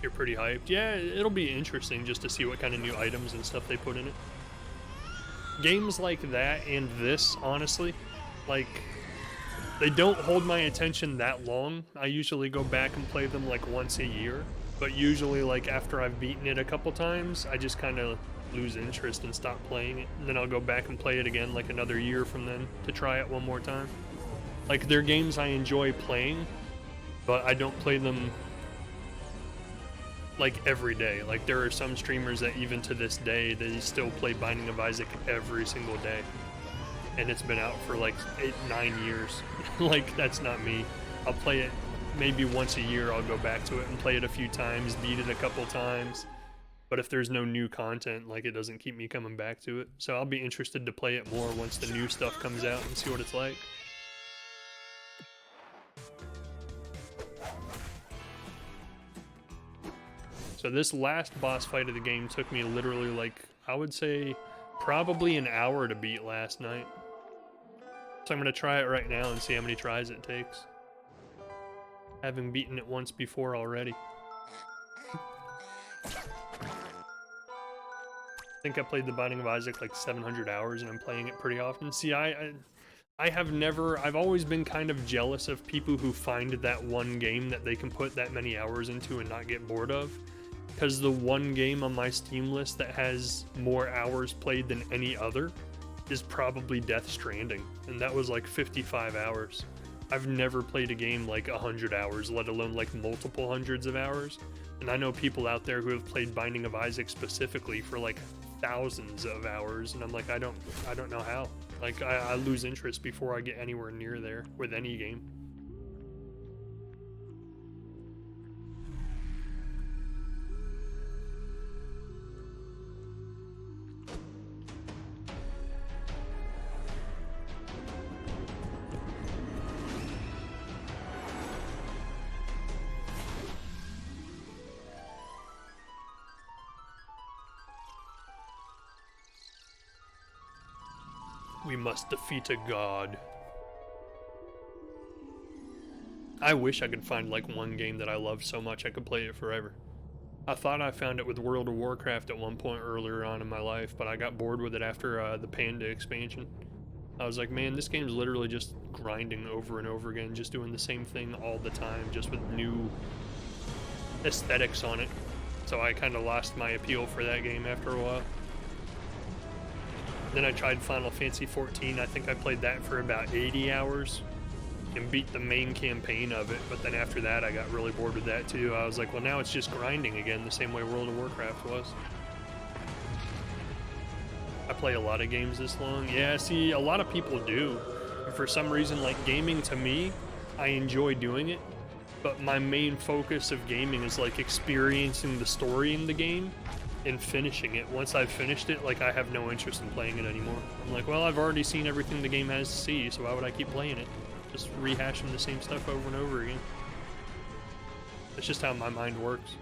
You're pretty hyped. Yeah, it'll be interesting just to see what kind of new items and stuff they put in it. Games like that and this, honestly, Like, they don't hold my attention that long. I usually go back and play them like once a year, but usually like after I've beaten it a couple times, I just kind of lose interest and stop playing it. And then I'll go back and play it again like another year from then to try it one more time. Like, they're games I enjoy playing, but I don't play them like every day. Like, there are some streamers that even to this day, they still play Binding of Isaac every single day. And it's been out for like 8-9 years. Like, that's not me. I'll play it maybe once a year. I'll go back to it and play it a few times, beat it a couple times. But if there's no new content, like, it doesn't keep me coming back to it. So I'll be interested to play it more once the new stuff comes out and see what it's like. So this last boss fight of the game took me literally, like, I would say probably an hour to beat last night. So I'm going to try it right now and see how many tries it takes. Having beaten it once before already. I think I played the Binding of Isaac like 700 hours and I'm playing it pretty often. See, I've always been kind of jealous of people who find that one game that they can put that many hours into and not get bored of. Because the one game on my Steam list that has more hours played than any other is probably Death Stranding, and that was like 55 hours. I've never played a game like 100 hours, let alone like multiple hundreds of hours. And I know people out there who have played Binding of Isaac specifically for like thousands of hours, and I'm like, I don't know how. Like, I lose interest before I get anywhere near there with any game. We must defeat a god. I wish I could find like one game that I love so much I could play it forever. I thought I found it with World of Warcraft at one point earlier on in my life, but I got bored with it after the Panda expansion. I was like, man, this game's literally just grinding over and over again, just doing the same thing all the time, just with new aesthetics on it. So I kind of lost my appeal for that game after a while. Then I tried Final Fantasy XIV. I think I played that for about 80 hours and beat the main campaign of it, but then after that I got really bored with that too. I was like, well, now it's just grinding again, the same way World of Warcraft was. I play a lot of games this long. Yeah, see, a lot of people do. And for some reason, like, gaming to me, I enjoy doing it, but my main focus of gaming is like experiencing the story in the game and finishing it. Once I've finished it, like, I have no interest in playing it anymore. I'm like, well, I've already seen everything the game has to see, so why would I keep playing it? Just rehashing the same stuff over and over again. That's just how my mind works.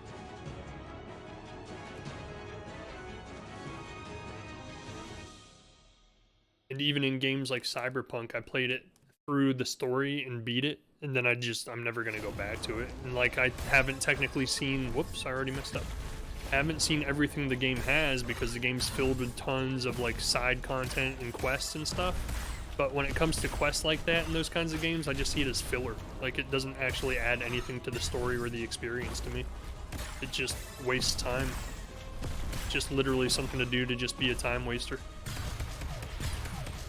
And even in games like Cyberpunk, I played it through the story and beat it, and then I'm never gonna go back to it. And like, I haven't technically seen, whoops, I already messed up. I haven't seen everything the game has because the game's filled with tons of like side content and quests and stuff. But when it comes to quests like that in those kinds of games, I just see it as filler. Like, it doesn't actually add anything to the story or the experience to me. It just wastes time. Just literally something to do to just be a time waster.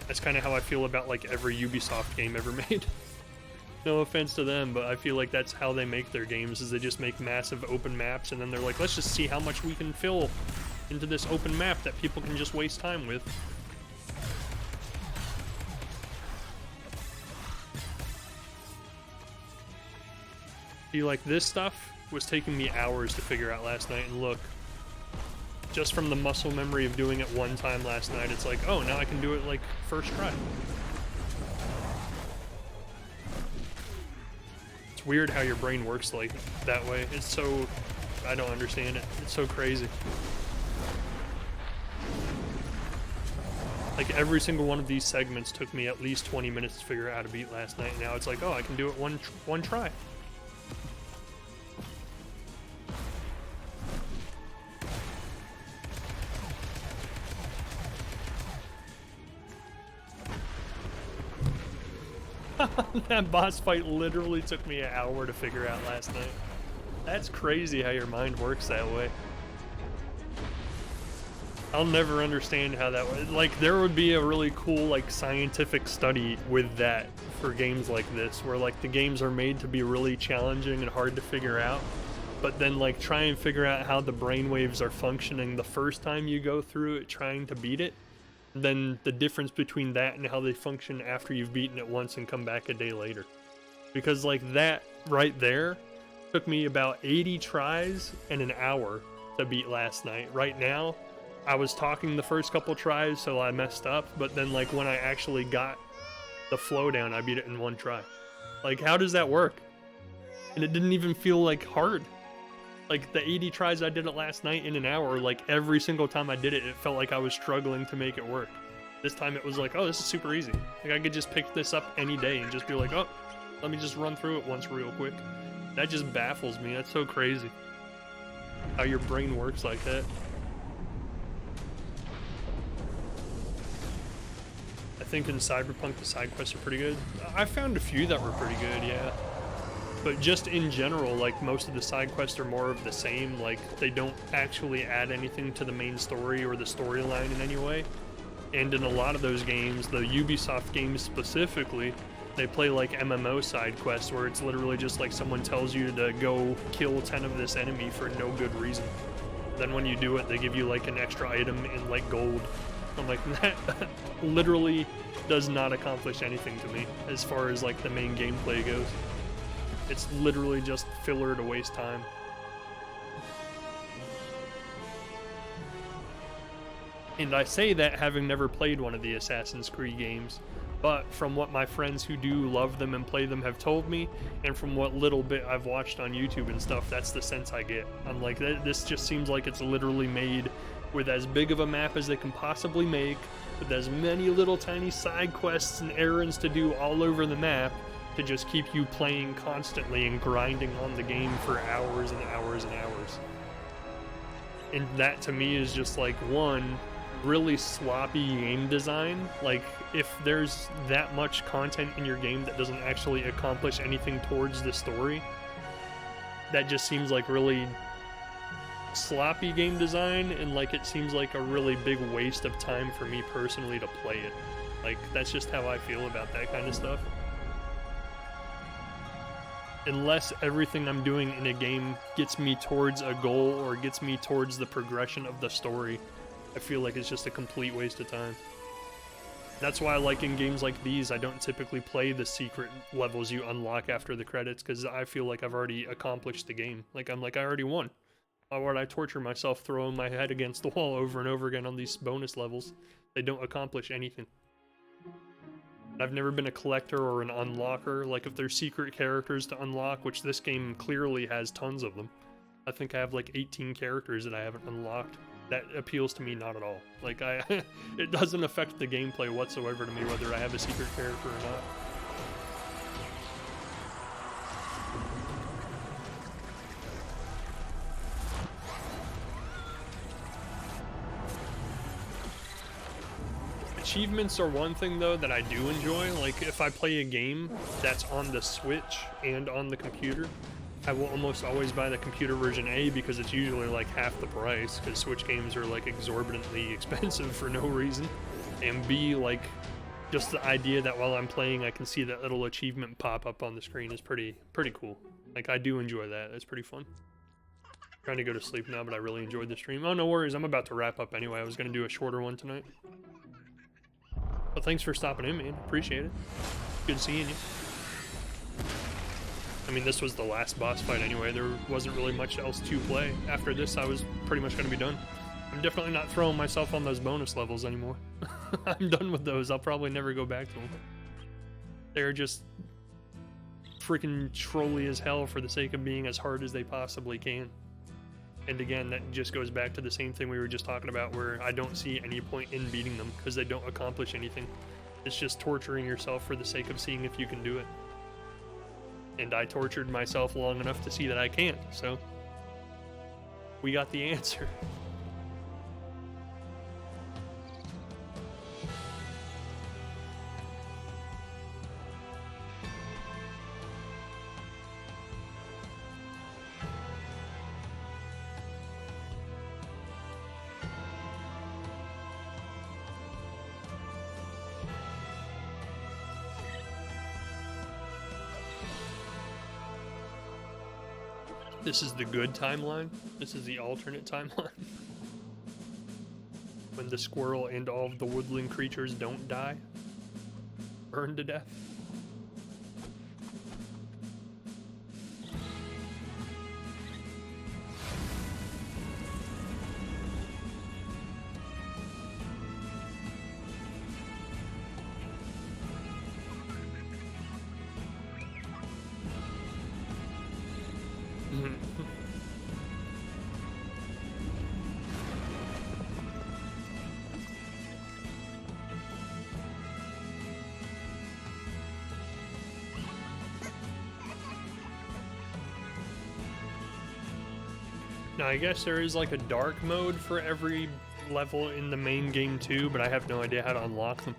That's kind of how I feel about like every Ubisoft game ever made. No offense to them, but I feel like that's how they make their games, is they just make massive open maps and then they're like, let's just see how much we can fill into this open map that people can just waste time with. See, like, this stuff was taking me hours to figure out last night, and look, just from the muscle memory of doing it one time last night, it's like, oh, now I can do it like first try. It's weird how your brain works like that way. It's so, I don't understand it. It's so crazy. Like, every single one of these segments took me at least 20 minutes to figure out how to beat last night, and now it's like, oh, I can do it one try. That boss fight literally took me an hour to figure out last night. That's crazy how your mind works that way. I'll never understand how that was. Like, there would be a really cool, like, scientific study with that for games like this, where, like, the games are made to be really challenging and hard to figure out, but then, like, try and figure out how the brainwaves are functioning the first time you go through it trying to beat it, then the difference between that and how they function after you've beaten it once and come back a day later. Because, like, that right there took me about 80 tries and an hour to beat last night. Right now, I was talking the first couple tries, so I messed up, but then, like, when I actually got the flow down, I beat it in one try. Like, how does that work? And it didn't even feel, like, hard. Like, the 80 tries I did it last night in an hour, like, every single time I did it, it felt like I was struggling to make it work. This time it was like, oh, this is super easy. Like, I could just pick this up any day and just be like, oh, let me just run through it once real quick. That just baffles me. That's so crazy. How your brain works like that. I think in Cyberpunk the side quests are pretty good. I found a few that were pretty good, yeah. But just in general, like, most of the side quests are more of the same. Like, they don't actually add anything to the main story or the storyline in any way. And in a lot of those games, the Ubisoft games specifically, they play like MMO side quests where it's literally just like someone tells you to go kill 10 of this enemy for no good reason. Then when you do it, they give you like an extra item in like gold. I'm like, that literally does not accomplish anything to me as far as like the main gameplay goes. It's literally just filler to waste time. And I say that having never played one of the Assassin's Creed games, but from what my friends who do love them and play them have told me, and from what little bit I've watched on YouTube and stuff, that's the sense I get. I'm like, this just seems like it's literally made with as big of a map as they can possibly make, with as many little tiny side quests and errands to do all over the map, to just keep you playing constantly and grinding on the game for hours and hours and hours. And that to me is just like, one, really sloppy game design. Like, if there's that much content in your game that doesn't actually accomplish anything towards the story, that just seems like really sloppy game design, and like it seems like a really big waste of time for me personally to play it. Like, that's just how I feel about that kind of stuff. Unless everything I'm doing in a game gets me towards a goal or gets me towards the progression of the story, I feel like it's just a complete waste of time. That's why, like, in games like these, I don't typically play the secret levels you unlock after the credits, because I feel like I've already accomplished the game. Like, I'm like, I already won. Why would I torture myself throwing my head against the wall over and over again on these bonus levels? They don't accomplish anything. I've never been a collector or an unlocker. Like, if there's secret characters to unlock, which this game clearly has tons of them. I think I have like 18 characters that I haven't unlocked. That appeals to me not at all. Like, it doesn't affect the gameplay whatsoever to me whether I have a secret character or not. Achievements are one thing though that I do enjoy. Like, if I play a game that's on the Switch and on the computer, I will almost always buy the computer version A, because it's usually like half the price, because Switch games are like exorbitantly expensive for no reason. And B, like, just the idea that while I'm playing I can see that little achievement pop up on the screen is pretty cool. Like, I do enjoy that. It's pretty fun. Trying to go to sleep now, but I really enjoyed the stream. Oh, no worries. I'm about to wrap up anyway. I was going to do a shorter one tonight. Well, thanks for stopping in, man. Appreciate it. Good seeing you. I mean, this was the last boss fight anyway. There wasn't really much else to play. After this, I was pretty much going to be done. I'm definitely not throwing myself on those bonus levels anymore. I'm done with those. I'll probably never go back to them. They're just freaking trolly as hell for the sake of being as hard as they possibly can. And again, that just goes back to the same thing we were just talking about, where I don't see any point in beating them because they don't accomplish anything. It's just torturing yourself for the sake of seeing if you can do it. And I tortured myself long enough to see that I can't, so we got the answer. This is the good timeline. This is the alternate timeline. When the squirrel and all of the woodland creatures don't die. Burn to death. Now, I guess there is like a dark mode for every level in the main game too, but I have no idea how to unlock them.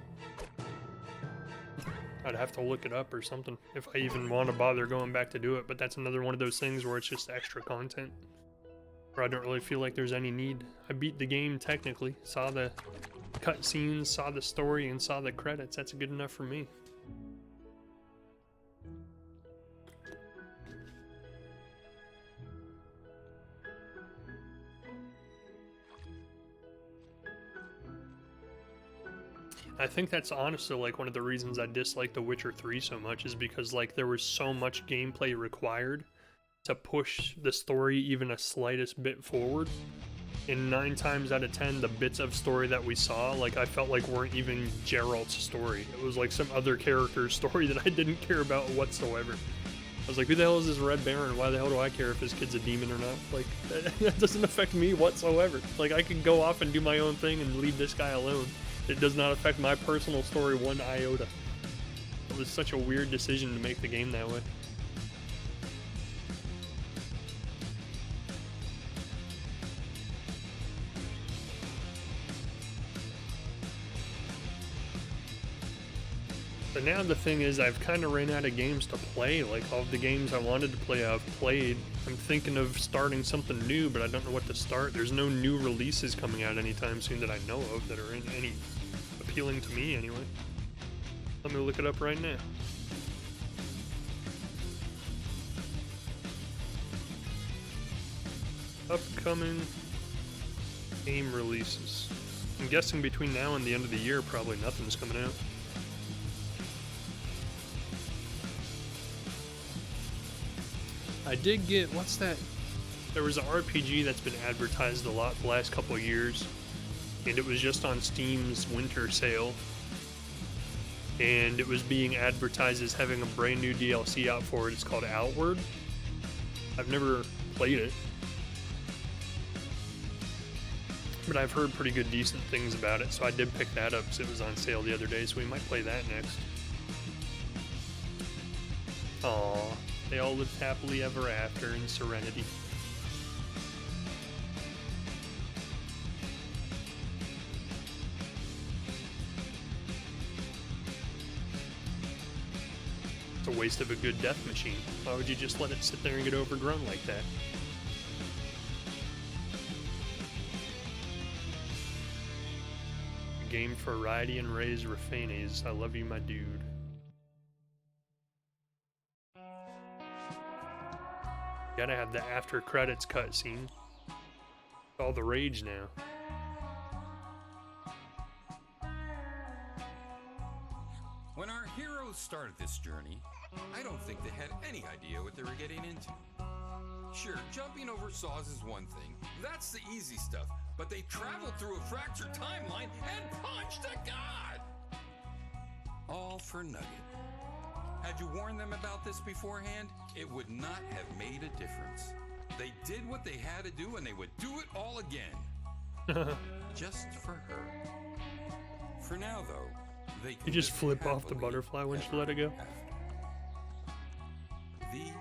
I'd have to look it up or something if I even want to bother going back to do it, but that's another one of those things where it's just extra content. Where I don't really feel like there's any need. I beat the game technically, saw the cutscenes, saw the story, and saw the credits. That's good enough for me. I think that's honestly like one of the reasons I dislike The Witcher 3 so much, is because like there was so much gameplay required to push the story even a slightest bit forward. And 9 times out of 10, the bits of story that we saw, like I felt like weren't even Geralt's story. It was like some other character's story that I didn't care about whatsoever. I was like, who the hell is this Red Baron? Why the hell do I care if his kid's a demon or not? Like, that doesn't affect me whatsoever. Like, I can go off and do my own thing and leave this guy alone. It does not affect my personal story one iota. It was such a weird decision to make the game that way. But now the thing is, I've kind of ran out of games to play. Like, all of the games I wanted to play, I've played. I'm thinking of starting something new, but I don't know what to start. There's no new releases coming out anytime soon that I know of that are in any appealing to me, anyway. Let me look it up right now. Upcoming game releases. I'm guessing between now and the end of the year, probably nothing's coming out. I did get, what's that? There was an RPG that's been advertised a lot the last couple of years, and it was just on Steam's winter sale, and it was being advertised as having a brand new DLC out for it. It's called Outward. I've never played it, but I've heard pretty good, decent things about it, so I did pick that up because it was on sale the other day, so we might play that next. Aww. They all lived happily ever after in serenity. It's a waste of a good death machine. Why would you just let it sit there and get overgrown like that? Game for Variety and Ray's Rafanes. I love you, my dude. Gotta have the after credits cutscene. All the rage now. When our heroes started this journey, I don't think they had any idea what they were getting into. Sure, jumping over saws is one thing. That's the easy stuff. But they traveled through a fractured timeline and punched a god! All for Nugget. Had you warned them about this beforehand, it would not have made a difference. They did what they had to do, and they would do it all again. Just for her. For now, though, they can You just flip off the butterfly when you let it go. The end.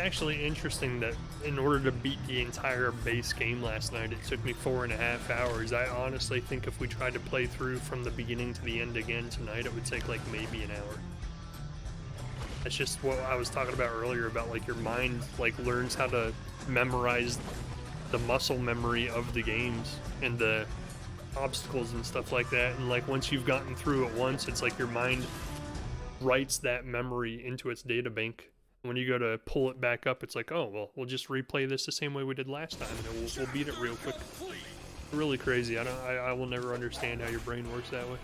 actually interesting that in order to beat the entire base game last night, it took me 4.5 hours. I honestly think if we tried to play through from the beginning to the end again tonight, it would take like maybe an hour. That's just what I was talking about earlier about like your mind like learns how to memorize the muscle memory of the games and the obstacles and stuff like that. And like once you've gotten through it once, it's like your mind writes that memory into its data bank. When you go to pull it back up, it's like, oh, well, we'll just replay this the same way we did last time, and we'll beat it real quick. Really crazy. I will never understand how your brain works that way.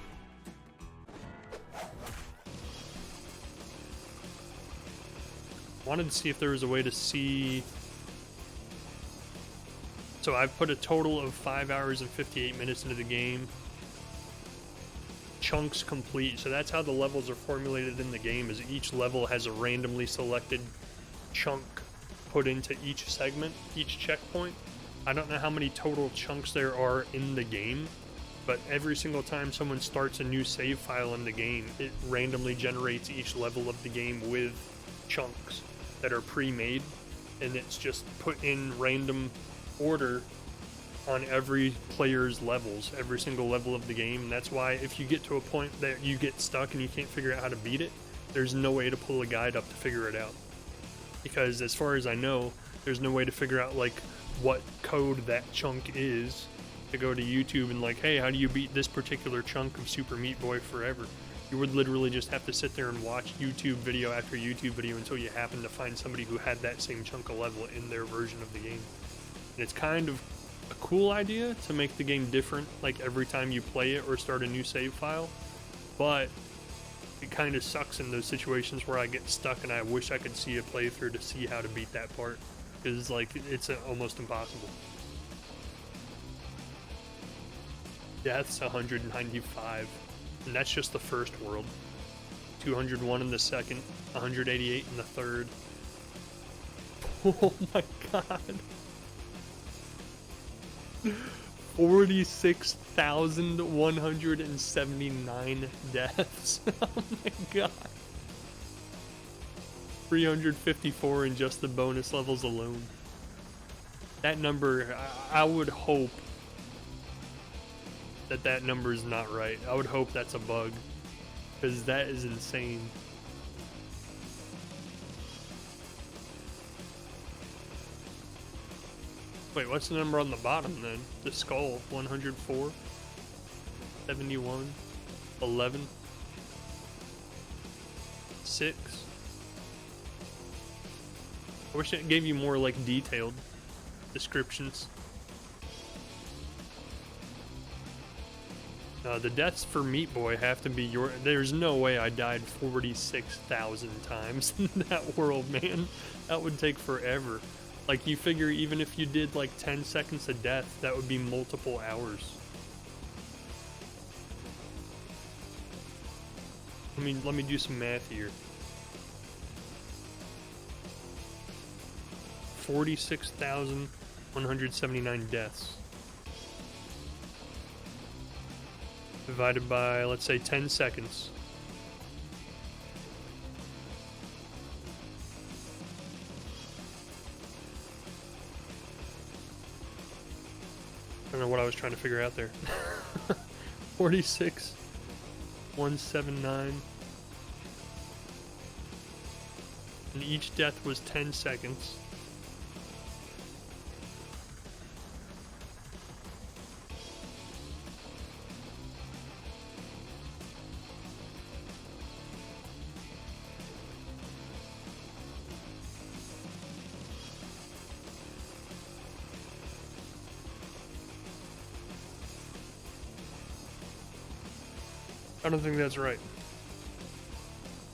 Wanted to see if there was a way to see. So I've put a total of 5 hours and 58 minutes into the game. Chunks complete. So that's how the levels are formulated in the game, is each level has a randomly selected chunk put into each segment, each checkpoint. I don't know how many total chunks there are in the game, but every single time someone starts a new save file in the game, it randomly generates each level of the game with chunks that are pre-made, and it's just put in random order on every player's levels, every single level of the game. And that's why if you get to a point that you get stuck and you can't figure out how to beat it, there's no way to pull a guide up to figure it out. Because as far as I know, there's no way to figure out like what code that chunk is to go to YouTube and like, hey, how do you beat this particular chunk of Super Meat Boy Forever? You would literally just have to sit there and watch YouTube video after YouTube video until you happen to find somebody who had that same chunk of level in their version of the game. And it's kind of a cool idea to make the game different, like every time you play it or start a new save file, but it kind of sucks in those situations where I get stuck and I wish I could see a playthrough to see how to beat that part, because like it's almost impossible. Deaths 195, and that's just the first world. 201 in the second, 188 in the third. Oh my god. 46,179 deaths. Oh my god. 354 in just the bonus levels alone. That number, I would hope that number is not right. I would hope that's a bug, because that is insane. Wait, what's the number on the bottom then? The skull, 104, 71, 11, 6. I wish it gave you more like detailed descriptions. The deaths for Meat Boy have to be your... There's no way I died 46,000 times in that world, man. That would take forever. Like, you figure even if you did like 10 seconds of death, that would be multiple hours. Let me do some math here. 46,179 deaths. Divided by, let's say, 10 seconds. I don't know what I was trying to figure out there. 46,179. And each death was 10 seconds. I don't think that's right.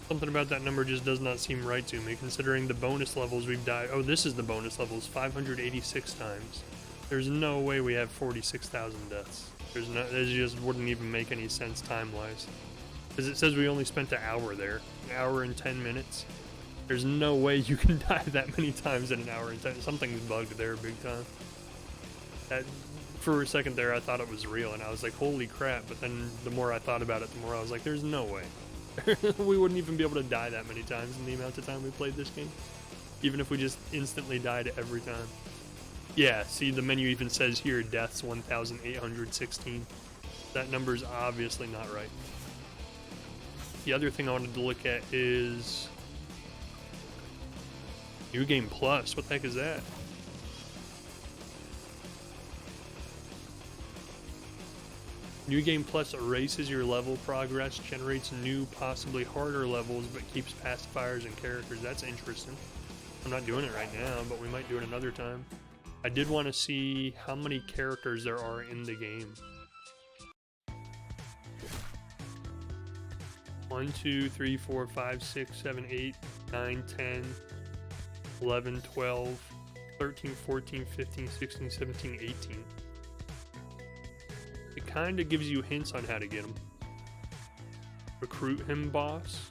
Something about that number just does not seem right to me, considering the bonus levels we've died. Oh, this is the bonus levels, 586 times. There's no way we have 46,000 deaths. It just wouldn't even make any sense time-wise. Because it says we only spent an hour there. An hour and 10 minutes. There's no way you can die that many times in an hour and 10. Something's bugged there big time. For a second there, I thought it was real, and I was like, holy crap. But then the more I thought about it, the more I was like, there's no way. We wouldn't even be able to die that many times in the amount of time we played this game. Even if we just instantly died every time. Yeah, see, the menu even says here, deaths 1,816. That number's obviously not right. The other thing I wanted to look at is New Game Plus. What the heck is that? New Game Plus erases your level progress, generates new, possibly harder levels, but keeps pacifiers and characters. That's interesting. I'm not doing it right now, but we might do it another time. I did want to see how many characters there are in the game. 1, 2, 3, 4, 5, 6, 7, 8, 9, 10, 11, 12, 13, 14, 15, 16, 17, 18. It kind of gives you hints on how to get them. Recruit him, boss.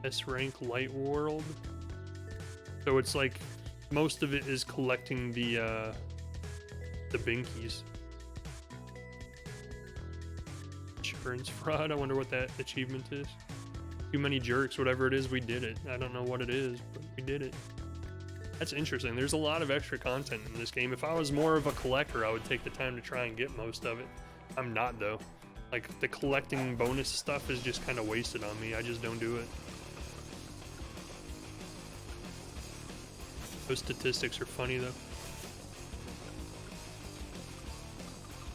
S rank light world. So it's like most of it is collecting the binkies. Insurance fraud. I wonder what that achievement is. Too many jerks. Whatever it is, we did it. I don't know what it is, but we did it. That's interesting. There's a lot of extra content in this game. If I was more of a collector, I would take the time to try and get most of it. I'm not, though. Like, the collecting bonus stuff is just kind of wasted on me. I just don't do it. Those statistics are funny, though.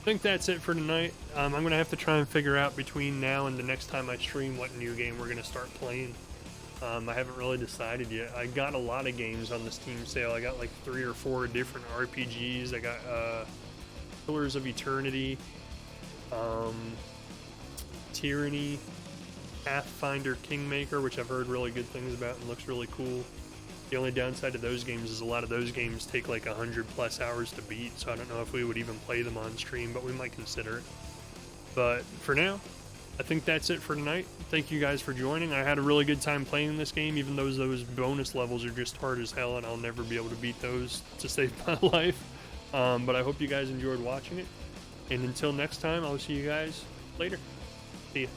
I think that's it for tonight. I'm going to have to try and figure out between now and the next time I stream what new game we're going to start playing. I haven't really decided yet. I got a lot of games on the Steam sale. I got like 3 or 4 different RPGs. I got Pillars of Eternity, Tyranny, Pathfinder Kingmaker, which I've heard really good things about and looks really cool. The only downside to those games is a lot of those games take like 100+ hours to beat, so I don't know if we would even play them on stream, but we might consider it. But for now, I think that's it for tonight. Thank you guys for joining. I had a really good time playing this game, even though those bonus levels are just hard as hell, and I'll never be able to beat those to save my life. But I hope you guys enjoyed watching it. And until next time, I'll see you guys later. See ya.